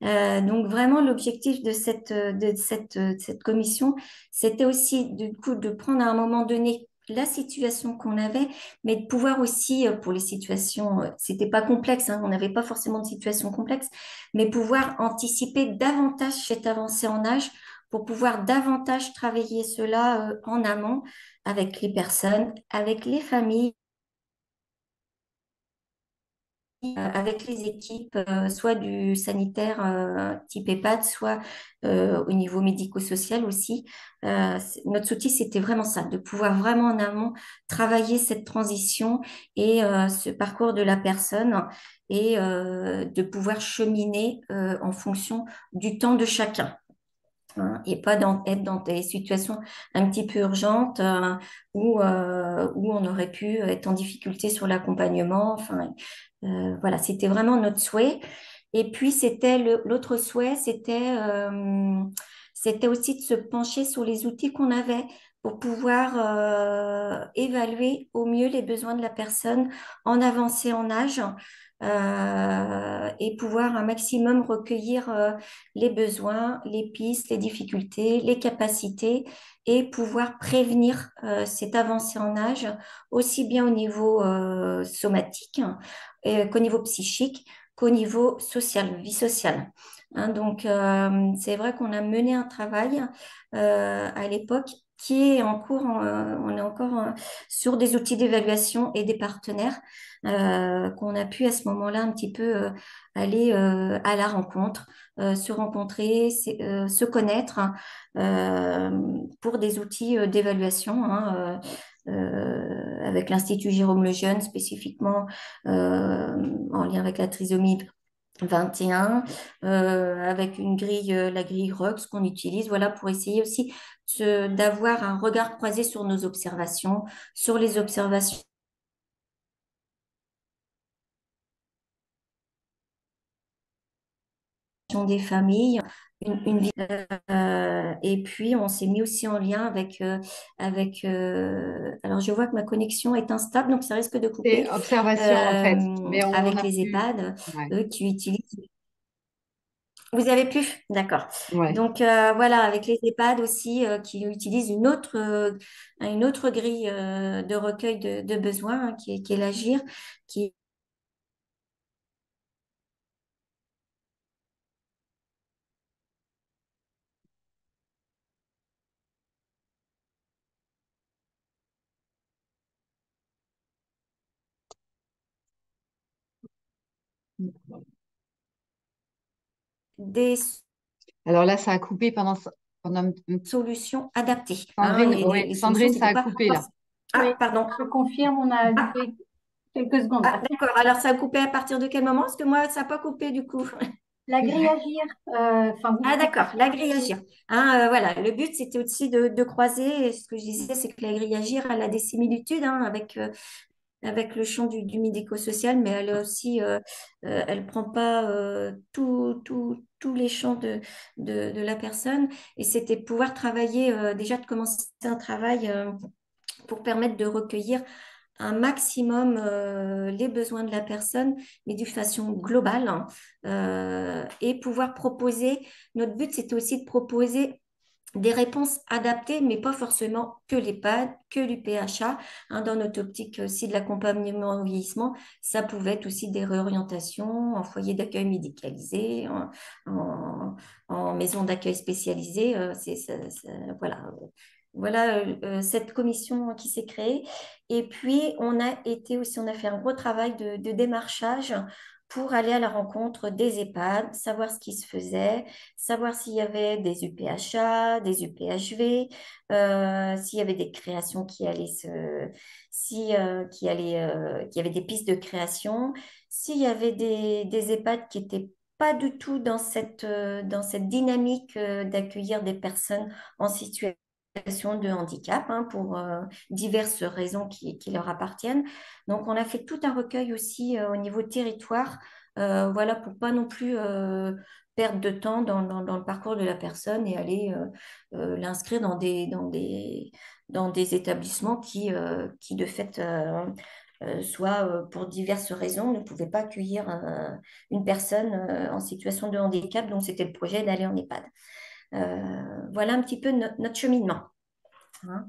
Donc vraiment, l'objectif de cette commission, c'était aussi du coup de prendre à un moment donné la situation qu'on avait, mais de pouvoir aussi, pour les situations, c'était pas complexe, hein, on n'avait pas forcément de situation complexe, mais pouvoir anticiper davantage cette avancée en âge pour pouvoir davantage travailler cela en amont avec les personnes, avec les familles, avec les équipes, soit du sanitaire type EHPAD, soit au niveau médico-social aussi. Notre outil, c'était vraiment ça, de pouvoir vraiment en amont travailler cette transition et ce parcours de la personne et de pouvoir cheminer en fonction du temps de chacun, hein, et pas être dans des situations un petit peu urgentes où on aurait pu être en difficulté sur l'accompagnement. Enfin, voilà, c'était vraiment notre souhait. Et puis, l'autre souhait, c'était aussi de se pencher sur les outils qu'on avait pour pouvoir évaluer au mieux les besoins de la personne en avancée en âge, et pouvoir un maximum recueillir les besoins, les pistes, les difficultés, les capacités et pouvoir prévenir cette avancée en âge aussi bien au niveau somatique, qu'au niveau psychique, qu'au niveau social, vie sociale. Hein, donc, c'est vrai qu'on a mené un travail à l'époque qui est en cours, on est encore sur des outils d'évaluation et des partenaires qu'on a pu à ce moment-là un petit peu aller à la rencontre, se rencontrer, se connaître, pour des outils d'évaluation, hein, avec l'Institut Jérôme Lejeune spécifiquement en lien avec la trisomie 21, avec la grille RUX qu'on utilise, voilà, pour essayer aussi d'avoir un regard croisé sur nos observations, sur les observations des familles, et puis on s'est mis aussi en lien alors je vois que ma connexion est instable, donc ça risque de C'est couper, observation en fait, mais on avec a les pu. EHPAD, Ouais, eux qui utilisent. Vous avez pu? D'accord. ouais. Donc voilà, avec les EHPAD aussi qui utilisent une autre grille de recueil de besoins, hein, qui est l'AGIR, qui des Alors là, ça a coupé pendant solutions adaptées, hein, Sandrine, et ouais, les solutions, Sandrine, ça c'était a pas coupé là. forcément. Oui, Ah, pardon. je confirme, on a Ah, loupé quelques secondes. d'accord. Alors, ça a coupé à partir de quel moment? Parce que moi, ça n'a pas coupé du coup. La grille Agir, enfin, Ah, vous d'accord, la grille Agir. Hein, voilà, le but, c'était aussi de croiser. Et ce que je disais, c'est que la grille Agir, elle a des similitudes, hein, avec le champ du médico-social, mais elle prend pas tous les champs de la personne. Et c'était pouvoir travailler, déjà de commencer un travail pour permettre de recueillir un maximum les besoins de la personne, mais d'une façon globale, hein, et pouvoir proposer. Notre but, c'était aussi de proposer des réponses adaptées, mais pas forcément que l'EHPAD, que l'UPHA. Dans notre optique aussi de l'accompagnement au vieillissement, ça pouvait être aussi des réorientations en foyer d'accueil médicalisé, en maison d'accueil spécialisée. Voilà. Voilà cette commission qui s'est créée. Et puis, on a fait un gros travail de démarchage pour aller à la rencontre des EHPAD, savoir ce qui se faisait, savoir s'il y avait des UPHA, des UPHV, s'il y avait des créations qui allaient qu'il y avait des pistes de création, s'il y avait des EHPAD qui étaient pas du tout dans cette dynamique d'accueillir des personnes en situation de handicap, pour diverses raisons qui leur appartiennent. Donc, on a fait tout un recueil aussi au niveau territoire, voilà, pour pas non plus perdre de temps dans le parcours de la personne et aller l'inscrire dans des établissements qui de fait, soit pour diverses raisons, ne pouvaient pas accueillir une personne en situation de handicap. Donc, c'était le projet d'aller en EHPAD. Voilà un petit peu notre cheminement. Hein.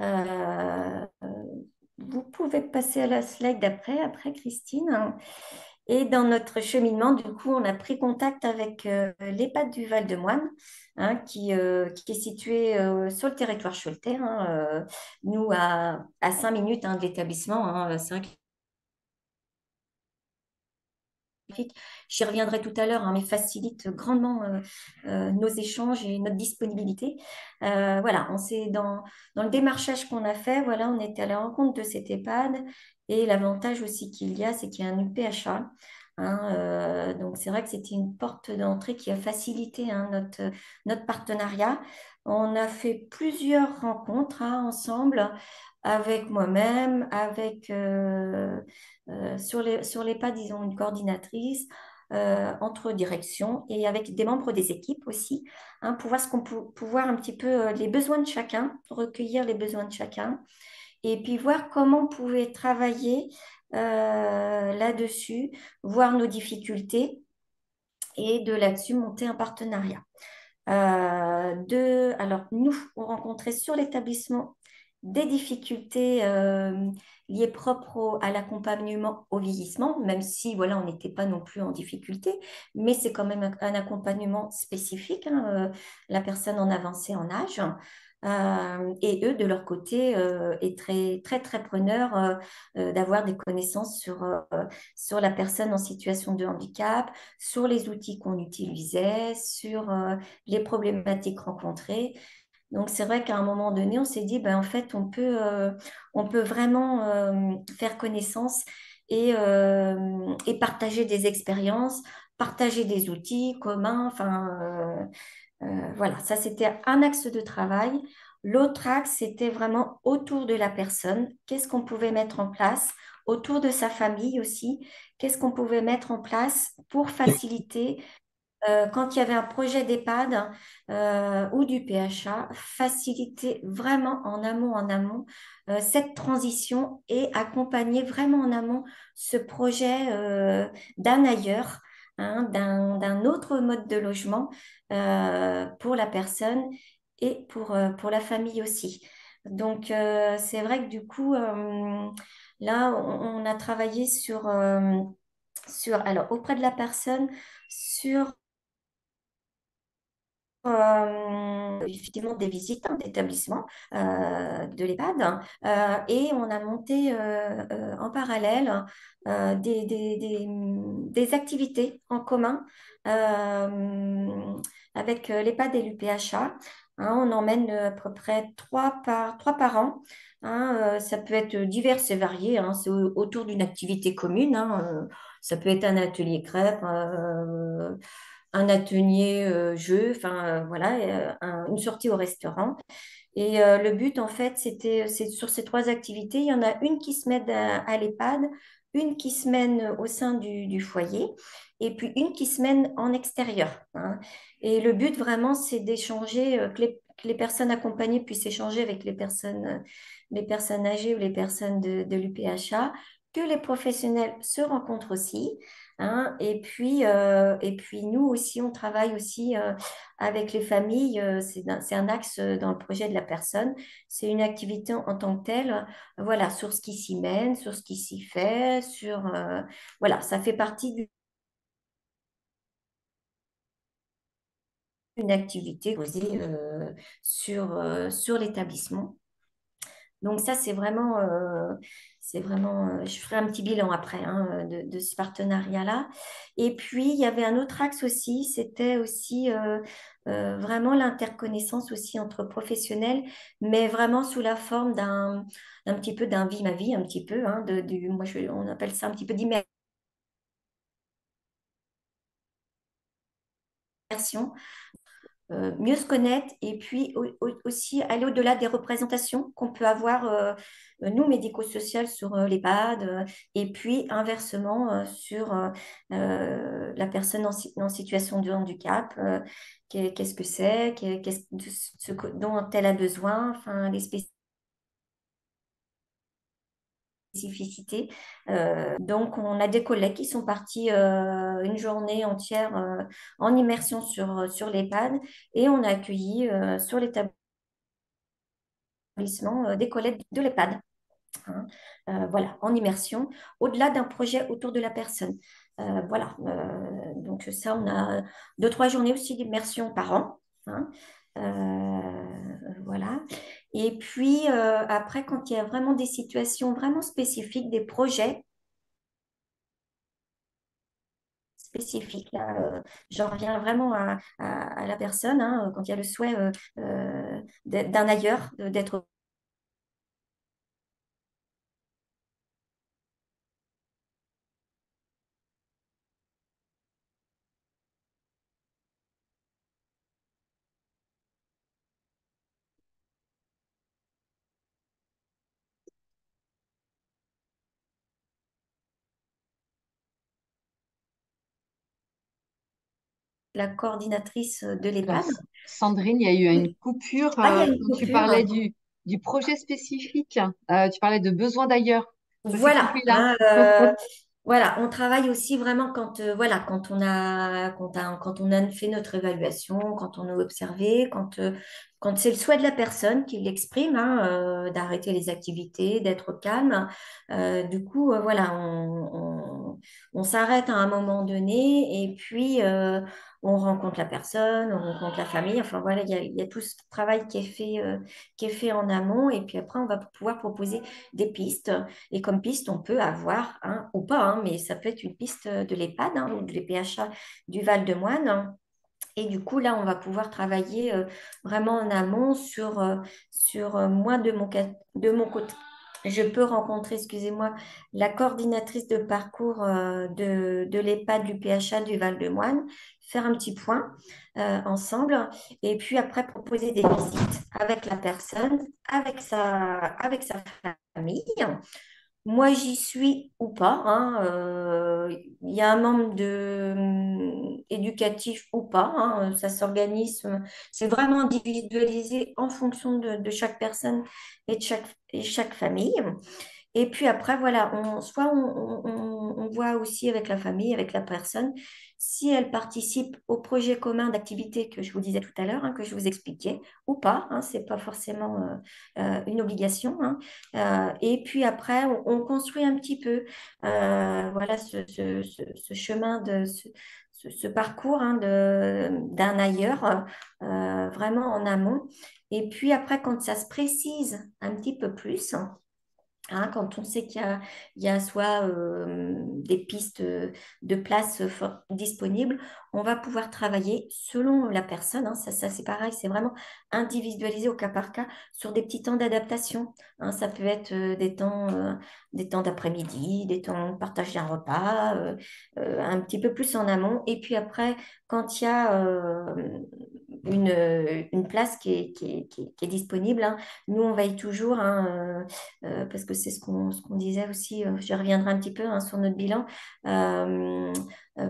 Euh, Vous pouvez passer à la slide après Christine. Et dans notre cheminement, du coup, on a pris contact avec l'EHPAD du Val-de-Moine, qui est situé sur le territoire choletais, nous à 5 minutes de l'établissement. C'est vrai que j'y reviendrai tout à l'heure, mais facilite grandement nos échanges et notre disponibilité. Voilà, dans le démarchage qu'on a fait, voilà, on était à la rencontre de cet EHPAD et l'avantage aussi qu'il y a, c'est qu'il y a un UPHA. Donc, c'est vrai que c'était une porte d'entrée qui a facilité notre partenariat. On a fait plusieurs rencontres ensemble avec moi-même, sur les pas, disons, une coordinatrice entre directions et avec des membres des équipes aussi, pour voir pour voir un petit peu les besoins de chacun, recueillir les besoins de chacun et puis voir comment on pouvait travailler là-dessus, voir nos difficultés et de là-dessus monter un partenariat. Alors, nous, on rencontrait sur l'établissement des difficultés liées propres à l'accompagnement au vieillissement, même si voilà, on n'était pas non plus en difficulté, mais c'est quand même un accompagnement spécifique, la personne en avancée en âge. Et eux, de leur côté, est très, très, très preneur d'avoir des connaissances sur la personne en situation de handicap, sur les outils qu'on utilisait, sur les problématiques rencontrées. Donc, c'est vrai qu'à un moment donné, on s'est dit, ben, en fait, on peut vraiment faire connaissance et partager des expériences, partager des outils communs. Enfin, voilà, ça, c'était un axe de travail. L'autre axe, c'était vraiment autour de la personne. Qu'est-ce qu'on pouvait mettre en place? Autour de sa famille aussi. Qu'est-ce qu'on pouvait mettre en place pour faciliter quand il y avait un projet d'EHPAD ou du PHA, faciliter vraiment en amont, cette transition et accompagner vraiment en amont ce projet d'un ailleurs, d'un autre mode de logement pour la personne et pour la famille aussi. Donc, c'est vrai que du coup, là, on a travaillé alors, auprès de la personne, sur effectivement des visites d'établissements de l'EHPAD et on a monté en parallèle des activités en commun avec l'EHPAD et l'UPHA. On emmène à peu près trois par an. Ça peut être divers et varié, c'est autour d'une activité commune. Ça peut être un atelier crêpe, un atelier jeu, enfin voilà, une sortie au restaurant. Et le but, en fait, c'est sur ces trois activités, il y en a une qui se mène à l'EHPAD, une qui se mène au sein du foyer, et puis une qui se mène en extérieur. Et le but, vraiment, c'est d'échanger, que les personnes accompagnées puissent échanger avec les personnes âgées ou les personnes de l'UPHA, que les professionnels se rencontrent aussi, hein. Et puis nous aussi, on travaille aussi avec les familles. C'est un axe dans le projet de la personne. C'est une activité en tant que telle, voilà, sur ce qui s'y mène, sur ce qui s'y fait, voilà, ça fait partie d'une activité posée sur l'établissement. Donc ça, c'est vraiment, je ferai un petit bilan après hein, de ce partenariat-là. Et puis, il y avait un autre axe aussi, c'était aussi vraiment l'interconnaissance aussi entre professionnels, mais vraiment sous la forme d'un petit peu d'un vie ma vie, un petit peu, hein, on appelle ça un petit peu d'immersion. Mieux se connaître et puis aussi aller au-delà des représentations qu'on peut avoir, nous, médico-sociales, sur l'EHPAD, et puis inversement sur la personne en situation de handicap. Qu'est-ce que c'est, dont elle a besoin, enfin, les spécificités. Donc, on a des collègues qui sont partis une journée entière en immersion sur l'EHPAD et on a accueilli sur l'établissement des collègues de l'EHPAD. Hein. Voilà, en immersion, au-delà d'un projet autour de la personne. Voilà, donc ça, on a 2, 3 journées aussi d'immersion par an. Hein. Voilà. Et puis après, quand il y a vraiment des situations vraiment spécifiques, des projets spécifiques, là, j'en reviens vraiment à la personne, hein, quand il y a le souhait d'un ailleurs, d'être la coordinatrice de Alors, l'EHPAD. Sandrine, il y a eu une coupure Ah, il y a une quand tu coupure. parlais du projet spécifique. Tu parlais de besoins d'ailleurs. Ça s'est coupé Voilà, là. hein, voilà, on travaille aussi vraiment quand, voilà, quand on a fait notre évaluation, quand on a observé, quand c'est le souhait de la personne qui l'exprime, hein, d'arrêter les activités, d'être calme. Du coup, voilà, on s'arrête à un moment donné et puis on rencontre la personne, on rencontre la famille. Enfin voilà, il y a tout ce travail qui est fait en amont et puis après, on va pouvoir proposer des pistes. Et comme piste, on peut avoir, hein, ou pas, hein, mais ça peut être une piste de l'EHPAD hein, ou de l'EPHA du Val-de-Moine. Et du coup, là, on va pouvoir travailler vraiment en amont sur moi, de mon côté. Je peux rencontrer, excusez-moi, la coordinatrice de parcours de l'EHPAD du PHA du Val-de-Moine, faire un petit point ensemble, et puis après proposer des visites avec la personne, avec sa famille. Moi, j'y suis ou pas, hein, il y a un membre éducatif ou pas, hein, ça s'organise, c'est vraiment individualisé en fonction de chaque personne et chaque famille. Et puis après, voilà, on voit aussi avec la famille, avec la personne, si elle participe au projet commun d'activité que je vous disais tout à l'heure, hein, que je vous expliquais, ou pas. Hein, ce n'est pas forcément une obligation. Hein. Et puis après, on construit un petit peu voilà, ce chemin, ce parcours hein, d'un ailleurs, vraiment en amont. Et puis après, quand ça se précise un petit peu plus, hein, quand on sait il y a soit des pistes de places disponibles, on va pouvoir travailler selon la personne. Hein, ça c'est pareil, c'est vraiment individualisé au cas par cas sur des petits temps d'adaptation. Hein, ça peut être des temps d'après-midi, des temps de partage d'un repas, un petit peu plus en amont. Et puis après, quand il y a une place qui est disponible, hein, nous on veille toujours. Hein, parce que c'est ce qu'on disait aussi, je reviendrai un petit peu hein, sur notre bilan. Euh,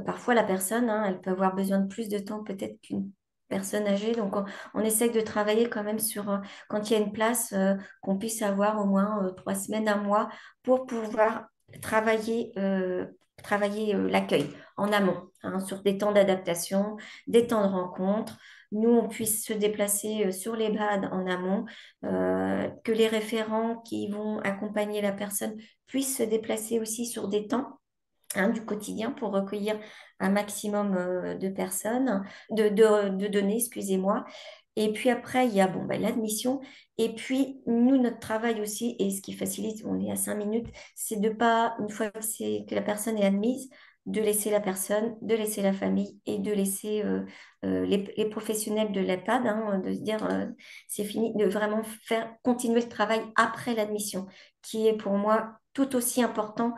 Parfois, la personne, hein, elle peut avoir besoin de plus de temps peut-être qu'une personne âgée. Donc, on essaye de travailler quand même sur, quand il y a une place, qu'on puisse avoir au moins 3 semaines, un mois, pour pouvoir travailler travailler l'accueil en amont, hein, sur des temps d'adaptation, des temps de rencontre. Nous, on puisse se déplacer sur les BAD en amont, que les référents qui vont accompagner la personne puissent se déplacer aussi sur des temps, hein, du quotidien pour recueillir un maximum de personnes, de données, excusez-moi. Et puis après, il y a bon, ben, l'admission. Et puis, nous, notre travail aussi, et ce qui facilite, on est à 5 minutes, c'est de pas, une fois que la personne est admise, de laisser la personne, de laisser la famille et de laisser les professionnels de l'EHPAD, hein, de se dire c'est fini, de vraiment faire continuer le travail après l'admission, qui est pour moi tout aussi important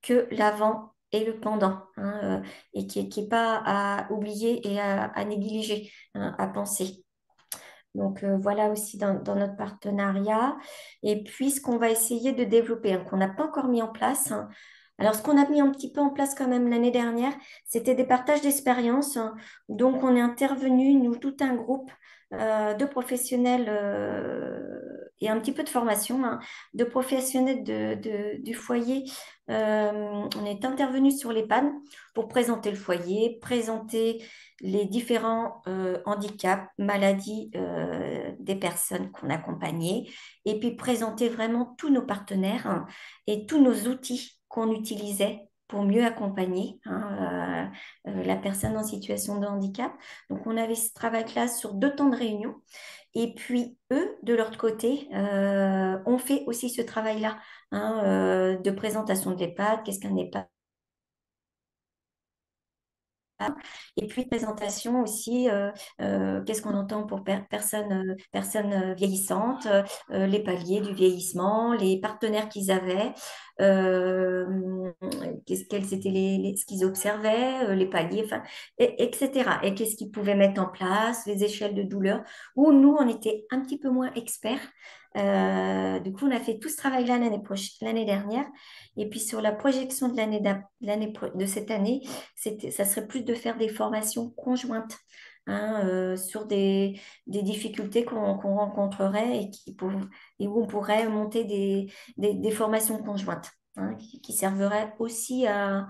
que l'avant et le pendant, hein, et qui est pas à oublier et à négliger, hein, à penser. Donc voilà aussi dans notre partenariat. Et puis ce qu'on va essayer de développer, hein, qu'on n'a pas encore mis en place, hein. Alors ce qu'on a mis un petit peu en place quand même l'année dernière, c'était des partages d'expériences, hein. Donc on est intervenu, nous, tout un groupe de professionnels et un petit peu de formation, hein, de professionnels du foyer. On est intervenu sur les pannes pour présenter le foyer, présenter les différents handicaps, maladies des personnes qu'on accompagnait, et puis présenter vraiment tous nos partenaires, hein, et tous nos outils qu'on utilisait pour mieux accompagner, hein, la personne en situation de handicap. Donc, on avait ce travail-là sur 2 temps de réunion. Et puis, eux, de leur côté, ont fait aussi ce travail-là, hein, de présentation de l'EHPAD, qu'est-ce qu'un EHPAD, et puis présentation aussi, qu'est-ce qu'on entend pour personnes vieillissantes, les paliers du vieillissement, les partenaires qu'ils avaient, quels étaient ce qu'ils observaient, les paliers, enfin, etc. Et qu'est-ce qu'ils pouvaient mettre en place, les échelles de douleur, où nous, on était un petit peu moins experts. Du coup, on a fait tout ce travail-là l'année dernière. Et puis sur la projection de de cette année, ça serait plus de faire des formations conjointes, hein, sur des difficultés qu'on rencontrerait et où on pourrait monter des formations conjointes, hein, qui serviraient aussi à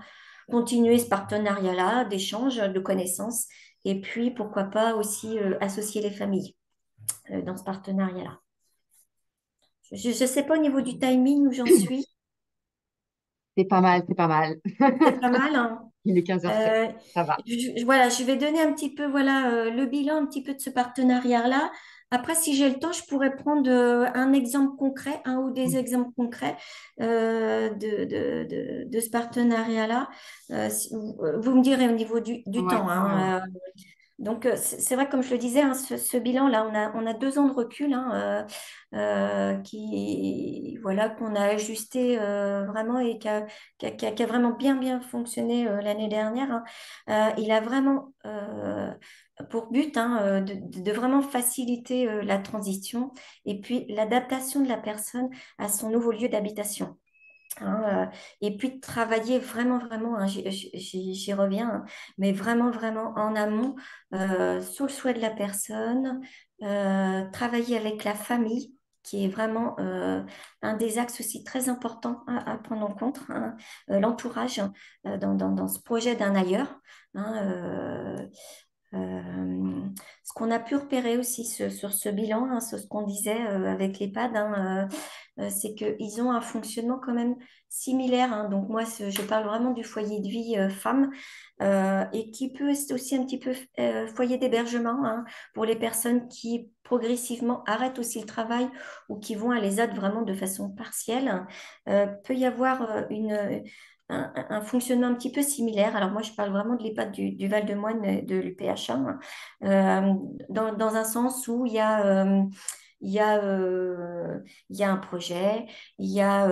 continuer ce partenariat-là, d'échange, de connaissances, et puis pourquoi pas aussi associer les familles dans ce partenariat-là. Je ne sais pas au niveau du timing où j'en suis. C'est pas mal, c'est pas mal. C'est pas mal, hein. Il est 15h07, Euh, ça va. voilà, je vais donner un petit peu voilà, le bilan un petit peu de ce partenariat-là. Après, si j'ai le temps, je pourrais prendre un exemple concret, un ou des exemples concrets de ce partenariat-là. Vous me direz au niveau du Ouais, temps, ouais, ouais. hein. Donc, c'est vrai, comme je le disais, hein, ce bilan-là, on a 2 ans de recul, hein, voilà, qu'on a ajusté vraiment et qui a vraiment bien fonctionné l'année dernière, hein. Il a vraiment pour but, hein, de vraiment faciliter la transition et puis l'adaptation de la personne à son nouveau lieu d'habitation, hein, et puis de travailler vraiment, hein, j'y reviens, hein, mais vraiment en amont sur le souhait de la personne, travailler avec la famille, qui est vraiment un des axes aussi très importants à prendre en compte, hein, l'entourage, hein, dans ce projet d'un ailleurs, hein, ce qu'on a pu repérer aussi sur ce bilan, hein, sur ce qu'on disait avec l'EHPAD, hein, c'est qu'ils ont un fonctionnement quand même similaire, hein. Donc moi, je parle vraiment du foyer de vie femme, et qui peut être aussi un petit peu foyer d'hébergement, hein, pour les personnes qui progressivement arrêtent aussi le travail ou qui vont à l'ESAT vraiment de façon partielle. Peut y avoir un fonctionnement un petit peu similaire. Alors moi, je parle vraiment de l'EHPAD du Val-de-Moine, de l'UPH1, hein, dans un sens où il y a, il y a un projet, il y a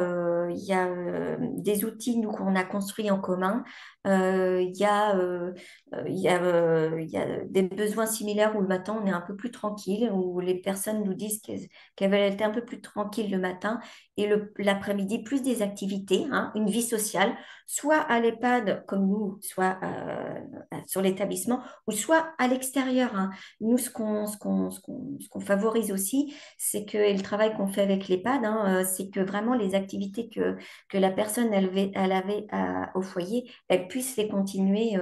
des outils nous qu'on a construits en commun, il y a des besoins similaires où le matin on est un peu plus tranquille, où les personnes nous disent qu'elles veulent être un peu plus tranquilles le matin et l'après-midi plus des activités, hein, une vie sociale, soit à l'EHPAD comme nous, soit sur l'établissement, ou soit à l'extérieur, hein. Nous, ce qu'on favorise aussi, c'est que, et le travail qu'on fait avec l'EHPAD, c'est que vraiment les activités que la personne elle avait au foyer, elle puisse les continuer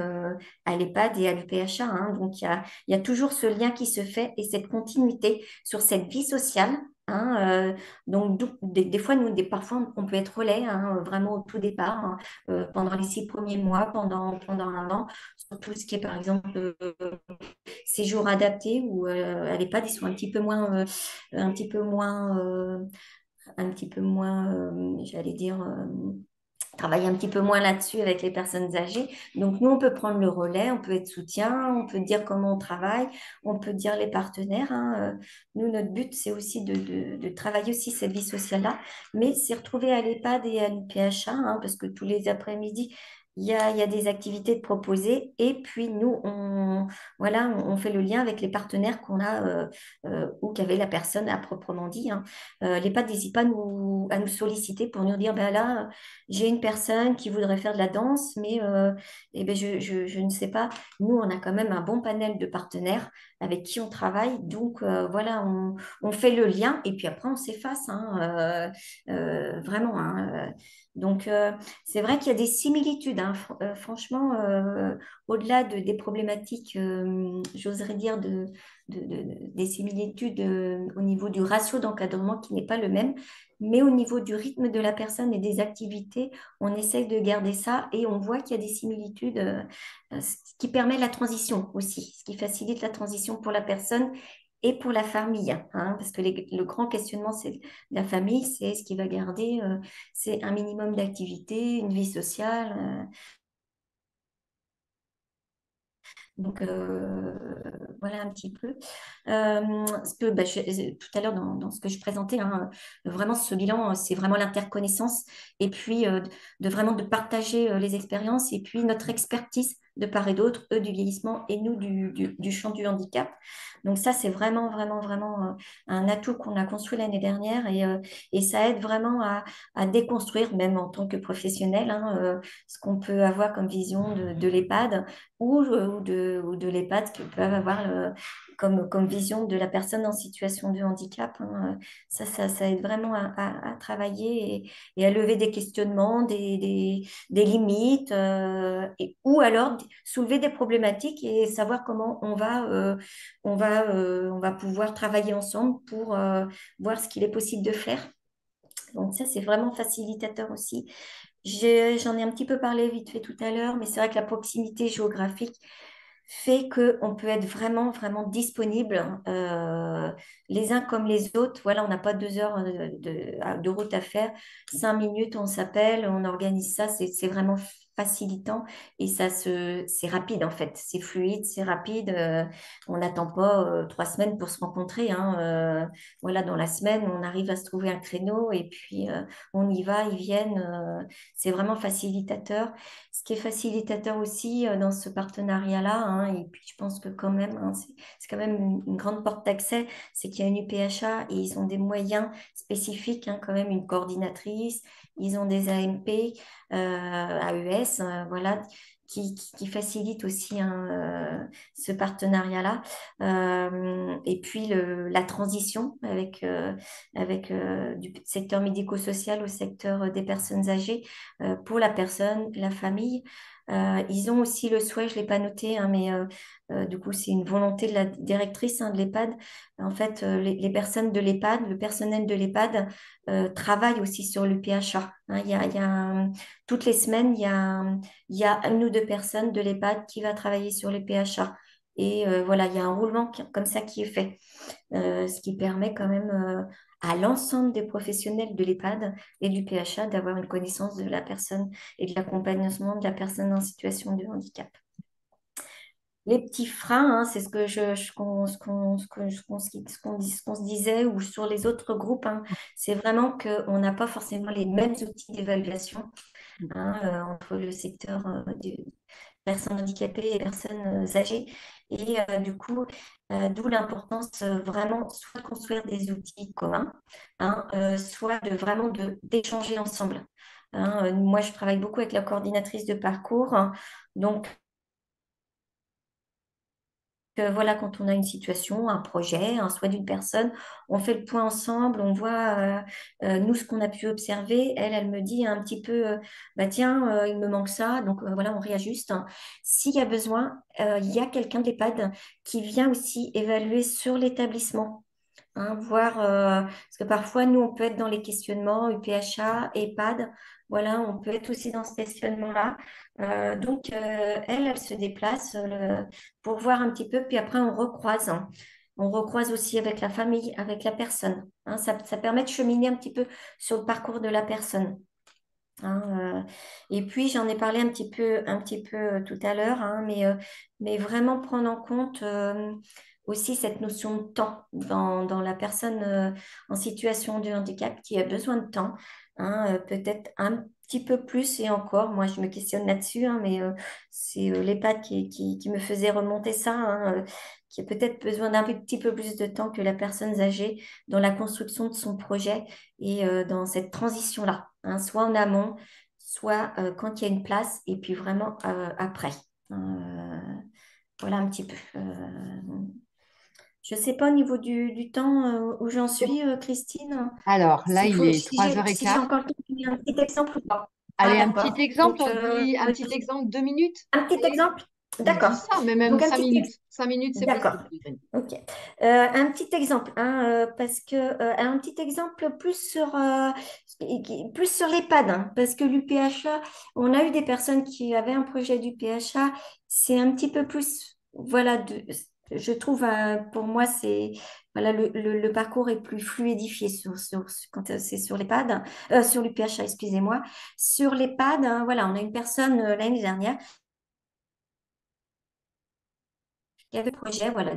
à l'EHPAD et à l'UPHA, hein. Donc il y a toujours ce lien qui se fait et cette continuité sur cette vie sociale. Hein, donc, des fois, parfois, on peut être relais, hein, vraiment au tout départ, hein, pendant les 6 premiers mois, pendant un an, sur tout ce qui est, par exemple, séjours adaptés où à l'EHPAD, ils sont un petit peu moins, j'allais dire, travailler un petit peu moins là-dessus avec les personnes âgées. Donc, nous, on peut prendre le relais, on peut être soutien, on peut dire comment on travaille, on peut dire les partenaires, hein. Nous, notre but, c'est aussi de travailler aussi cette vie sociale-là, mais c'est retrouver à l'EHPAD et à l'UPHA, hein, parce que tous les après-midi, il y a des activités de proposer. Et puis, nous, voilà, on fait le lien avec les partenaires qu'on a ou qu'avait la personne à proprement dit, hein. L'EHPAD n'hésite pas à nous solliciter pour nous dire, ben là, j'ai une personne qui voudrait faire de la danse, mais eh ben je ne sais pas. Nous, on a quand même un bon panel de partenaires avec qui on travaille. Donc, voilà, on fait le lien et puis après, on s'efface, hein, vraiment, hein. Donc, c'est vrai qu'il y a des similitudes, hein. Franchement, au-delà des problématiques, j'oserais dire, des similitudes au niveau du ratio d'encadrement qui n'est pas le même. Mais au niveau du rythme de la personne et des activités, on essaye de garder ça et on voit qu'il y a des similitudes, ce qui permet la transition aussi, ce qui facilite la transition pour la personne et pour la famille, hein, parce que le grand questionnement, c'est la famille, c'est ce qui va garder, c'est un minimum d'activité, une vie sociale. Donc, voilà un petit peu. Bah, tout à l'heure, dans ce que je présentais, hein, vraiment, ce bilan, c'est vraiment l'interconnaissance et puis vraiment de partager les expériences et puis notre expertise de part et d'autre, eux du vieillissement et nous du champ du handicap. Donc ça, c'est vraiment, vraiment, vraiment un atout qu'on a construit l'année dernière et ça aide vraiment à déconstruire, même en tant que professionnel, hein, ce qu'on peut avoir comme vision de l'EHPAD ou de l'EHPAD que peuvent avoir comme vision de la personne en situation de handicap, hein. Ça aide vraiment à travailler et à lever des questionnements, des limites, ou alors soulever des problématiques et savoir comment on va pouvoir travailler ensemble pour voir ce qu'il est possible de faire. Donc ça, c'est vraiment facilitateur aussi. J'en ai un petit peu parlé vite fait tout à l'heure, mais c'est vrai que la proximité géographique fait qu'on peut être vraiment, vraiment disponible les uns comme les autres. Voilà, on n'a pas 2 heures de route à faire. 5 minutes, on s'appelle, on organise ça. C'est vraiment facilitant et c'est rapide en fait. C'est fluide, c'est rapide. On n'attend pas 3 semaines pour se rencontrer, hein. Voilà, dans la semaine, on arrive à se trouver un créneau et puis on y va, ils viennent. C'est vraiment facilitateur. Ce qui est facilitateur aussi dans ce partenariat-là, hein, et puis je pense que quand même, hein, c'est quand même une grande porte d'accès, c'est qu'il y a une UPHA et ils ont des moyens spécifiques, hein, quand même une coordinatrice, ils ont des AMP, AES, voilà, qui facilitent aussi, hein, ce partenariat-là. Et puis la transition avec du secteur médico-social au secteur des personnes âgées pour la personne, la famille. Ils ont aussi le souhait, je ne l'ai pas noté, hein, mais du coup, c'est une volonté de la directrice, hein, de l'EHPAD. En fait, les personnes de l'EHPAD, le personnel de l'EHPAD travaille aussi sur l'UPHA, hein. Toutes les semaines, il y a 1 ou 2 personnes de l'EHPAD qui va travailler sur les PHA. Et voilà, il y a un roulement comme ça qui est fait, ce qui permet quand même à l'ensemble des professionnels de l'EHPAD et du PHA d'avoir une connaissance de la personne et de l'accompagnement de la personne en situation de handicap. Les petits freins, hein, c'est ce que ce qu'on se disait ou sur les autres groupes, hein, c'est vraiment qu'on n'a pas forcément les mêmes outils d'évaluation, hein, entre le secteur des personnes handicapées et personnes âgées. Et du coup, d'où l'importance vraiment soit de construire des outils communs, hein, soit d'échanger ensemble, hein. Moi, je travaille beaucoup avec la coordinatrice de parcours, hein, donc voilà, quand on a une situation, un projet, un souhait d'une personne, on fait le point ensemble, on voit nous ce qu'on a pu observer. Elle me dit un petit peu, bah tiens, il me manque ça, donc voilà, on réajuste. S'il y a besoin, il y a quelqu'un de l'EHPAD qui vient aussi évaluer sur l'établissement. Hein, voir, parce que parfois, nous, on peut être dans les questionnements UPHA, EHPAD, voilà, on peut être aussi dans ce questionnement-là. Donc, elle se déplace pour voir un petit peu, puis après, on recroise, hein. On recroise aussi avec la famille, avec la personne, hein. Ça permet de cheminer un petit peu sur le parcours de la personne. Hein, et puis j'en ai parlé un petit peu tout à l'heure, hein, mais vraiment prendre en compte aussi cette notion de temps dans la personne en situation de handicap qui a besoin de temps, hein, peut-être un petit peu plus et encore, moi je me questionne là-dessus, hein, mais c'est l'EHPAD qui me faisait remonter ça, hein, qui a peut-être besoin d'un petit peu plus de temps que la personne âgée dans la construction de son projet et dans cette transition-là, hein, soit en amont, soit quand il y a une place, et puis vraiment après. Euh, voilà un petit peu. Je ne sais pas au niveau du temps où j'en suis, Christine. Alors là, S'il il faut, est trois heures et si j'ai quart. encore le temps de donner un petit exemple ou pas. Ah, Allez, un petit d'accord. exemple, Donc, on dit un petit exemple, 2 minutes. un petit exemple. On dit D'accord. ça, mais même Donc, un cinq petit minutes. exemple. 5 minutes, c'est D'accord. possible, Irène. Ok. Un petit exemple, hein, parce que un petit exemple plus sur l'EHPAD, hein, parce que l'UPHA, on a eu des personnes qui avaient un projet d'UPHA, c'est un petit peu plus, voilà, je trouve, pour moi, c'est voilà, le parcours est plus fluidifié quand c'est sur l'EHPAD, sur l'UPHA, excusez-moi. Sur l'EHPAD, hein, voilà, on a une personne l'année dernière il y avait le projet, voilà,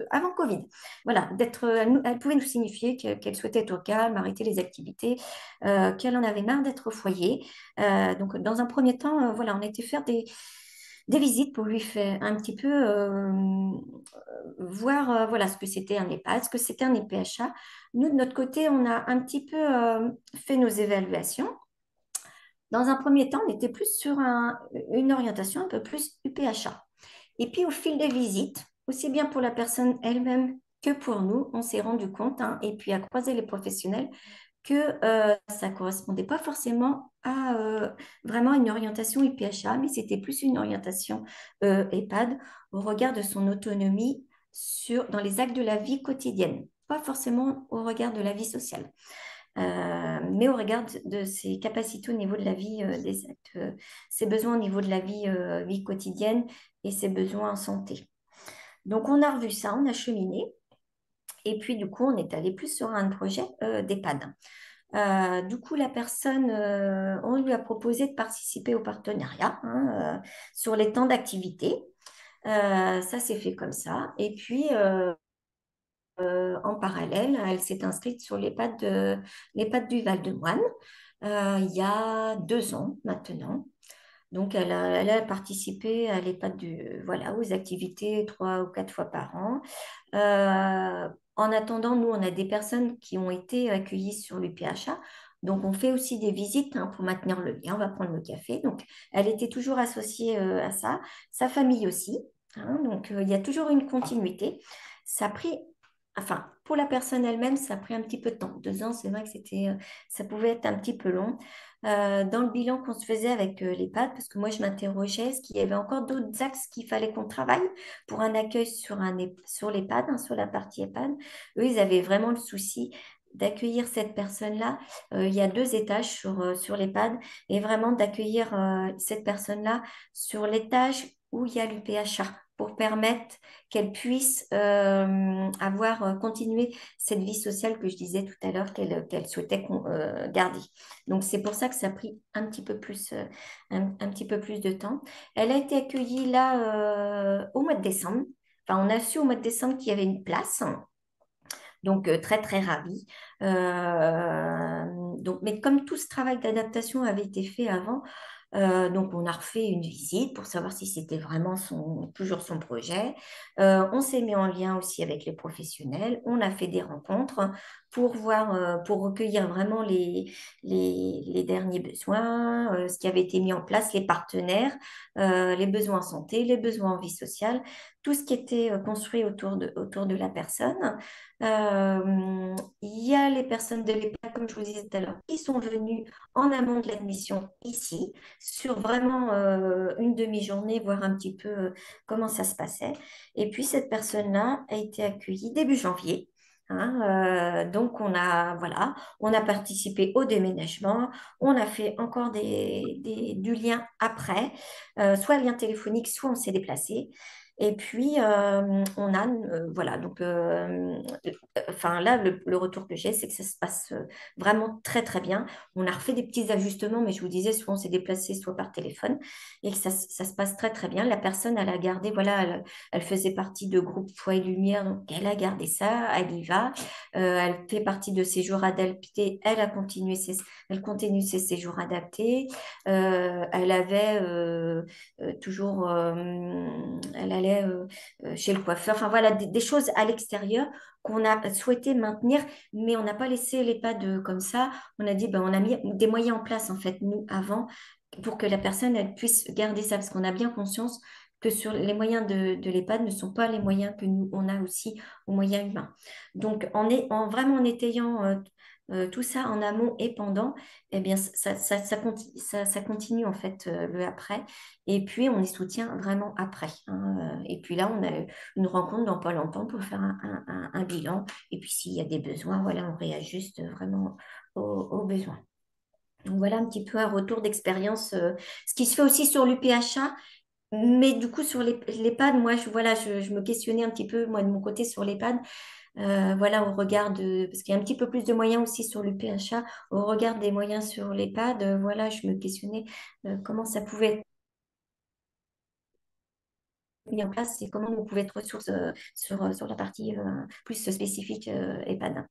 avant Covid. Voilà, elle pouvait nous signifier qu'elle souhaitait être au calme, arrêter les activités, qu'elle en avait marre d'être au foyer. Donc, dans un premier temps, voilà, on a été faire des visites pour lui faire un petit peu voir, voilà, ce que c'était un EHPAD, ce que c'était un EPHA. Nous, de notre côté, on a un petit peu fait nos évaluations. Dans un premier temps, on était plus sur une orientation un peu plus UPHA. Et puis, au fil des visites, aussi bien pour la personne elle-même que pour nous, on s'est rendu compte, hein, et puis à croiser les professionnels, que ça ne correspondait pas forcément à vraiment une orientation UPHA, mais c'était plus une orientation EHPAD au regard de son autonomie dans les actes de la vie quotidienne, pas forcément au regard de la vie sociale. Mais au regard de ses capacités au niveau de la vie, des actes, ses besoins au niveau de la vie quotidienne et ses besoins en santé. Donc, on a revu ça, on a cheminé. Et puis, du coup, on est allé plus sur un projet d'EHPAD. Du coup, la personne, on lui a proposé de participer au partenariat, hein, sur les temps d'activité. Ça s'est fait comme ça. Et puis, en parallèle, elle s'est inscrite sur l'EHPAD du Val-de-Moine il y a 2 ans maintenant. Donc, elle a participé à l'EHPAD voilà, aux activités 3 ou 4 fois par an. En attendant, nous, on a des personnes qui ont été accueillies sur l'UPHA. Donc, on fait aussi des visites, hein, pour maintenir le lien. On va prendre le café. Donc, elle était toujours associée à ça. Sa famille aussi, hein. Donc, il y a toujours une continuité. Ça a pris, enfin, pour la personne elle-même, ça a pris un petit peu de temps. 2 ans, c'est vrai que ça pouvait être un petit peu long. Dans le bilan qu'on se faisait avec l'EHPAD, parce que moi je m'interrogeais, est-ce qu'il y avait encore d'autres axes qu'il fallait qu'on travaille pour un accueil sur l'EHPAD, hein, sur la partie EHPAD. Eux, ils avaient vraiment le souci d'accueillir cette personne-là. Il y a 2 étages sur l'EHPAD et vraiment d'accueillir cette personne-là sur l'étage où il y a l'UPHA pour permettre qu'elle puisse avoir continué cette vie sociale que je disais tout à l'heure qu'elle souhaitait garder. Donc, c'est pour ça que ça a pris un petit peu plus, un petit peu plus de temps. Elle a été accueillie là au mois de décembre. Enfin, on a su au mois de décembre qu'il y avait une place. Donc, très, très ravie. Donc, mais comme tout ce travail d'adaptation avait été fait avant, Donc, on a refait une visite pour savoir si c'était vraiment toujours son projet. On s'est mis en lien aussi avec les professionnels. On a fait des rencontres pour voir, pour recueillir vraiment les derniers besoins, ce qui avait été mis en place, les partenaires, les besoins en santé, les besoins en vie sociale, tout ce qui était construit autour de la personne. Il y a les personnes de l'EHPAD, comme je vous disais tout à l'heure, qui sont venues en amont de l'admission ici, sur vraiment une demi-journée, voir un petit peu comment ça se passait. Et puis cette personne-là a été accueillie début janvier. Hein, donc voilà, on a participé au déménagement, on a fait encore du lien après, soit lien téléphonique, soit on s'est déplacé. Et puis, voilà, donc, enfin là, le retour que j'ai, c'est que ça se passe vraiment très, très bien. On a refait des petits ajustements, mais je vous disais, soit on s'est déplacé, soit par téléphone, et que ça se passe très, très bien. La personne, elle a gardé, voilà, elle faisait partie de groupe Foi et Lumière, donc elle a gardé ça, elle y va. Elle fait partie de séjours adaptés, elle continue ses séjours adaptés. Elle avait toujours, elle allait chez le coiffeur, enfin voilà, des choses à l'extérieur qu'on a souhaité maintenir, mais on n'a pas laissé l'EHPAD comme ça. On a dit, ben, on a mis des moyens en place, en fait, nous, avant, pour que la personne, elle puisse garder ça, parce qu'on a bien conscience que sur les moyens de l'EHPAD ne sont pas les moyens que nous, on a aussi aux moyens humains. Donc, vraiment en étayant tout ça en amont et pendant, eh bien, ça continue en fait le après. Et puis, on les soutient vraiment après. Hein. Et puis là, on a eu une rencontre dans pas longtemps pour faire un bilan. Et puis, s'il y a des besoins, voilà, on réajuste vraiment aux besoins. Donc, voilà un petit peu un retour d'expérience. Ce qui se fait aussi sur l'UPHA. Mais du coup, sur l'EHPAD, moi, voilà, je me questionnais un petit peu, moi, de mon côté, sur l'EHPAD. Voilà, au regard parce qu'il y a un petit peu plus de moyens aussi sur l'UPHA, au regard des moyens sur l'EHPAD, voilà, je me questionnais comment ça pouvait être mis en place et comment on pouvait être ressources sur la partie plus spécifique EHPAD.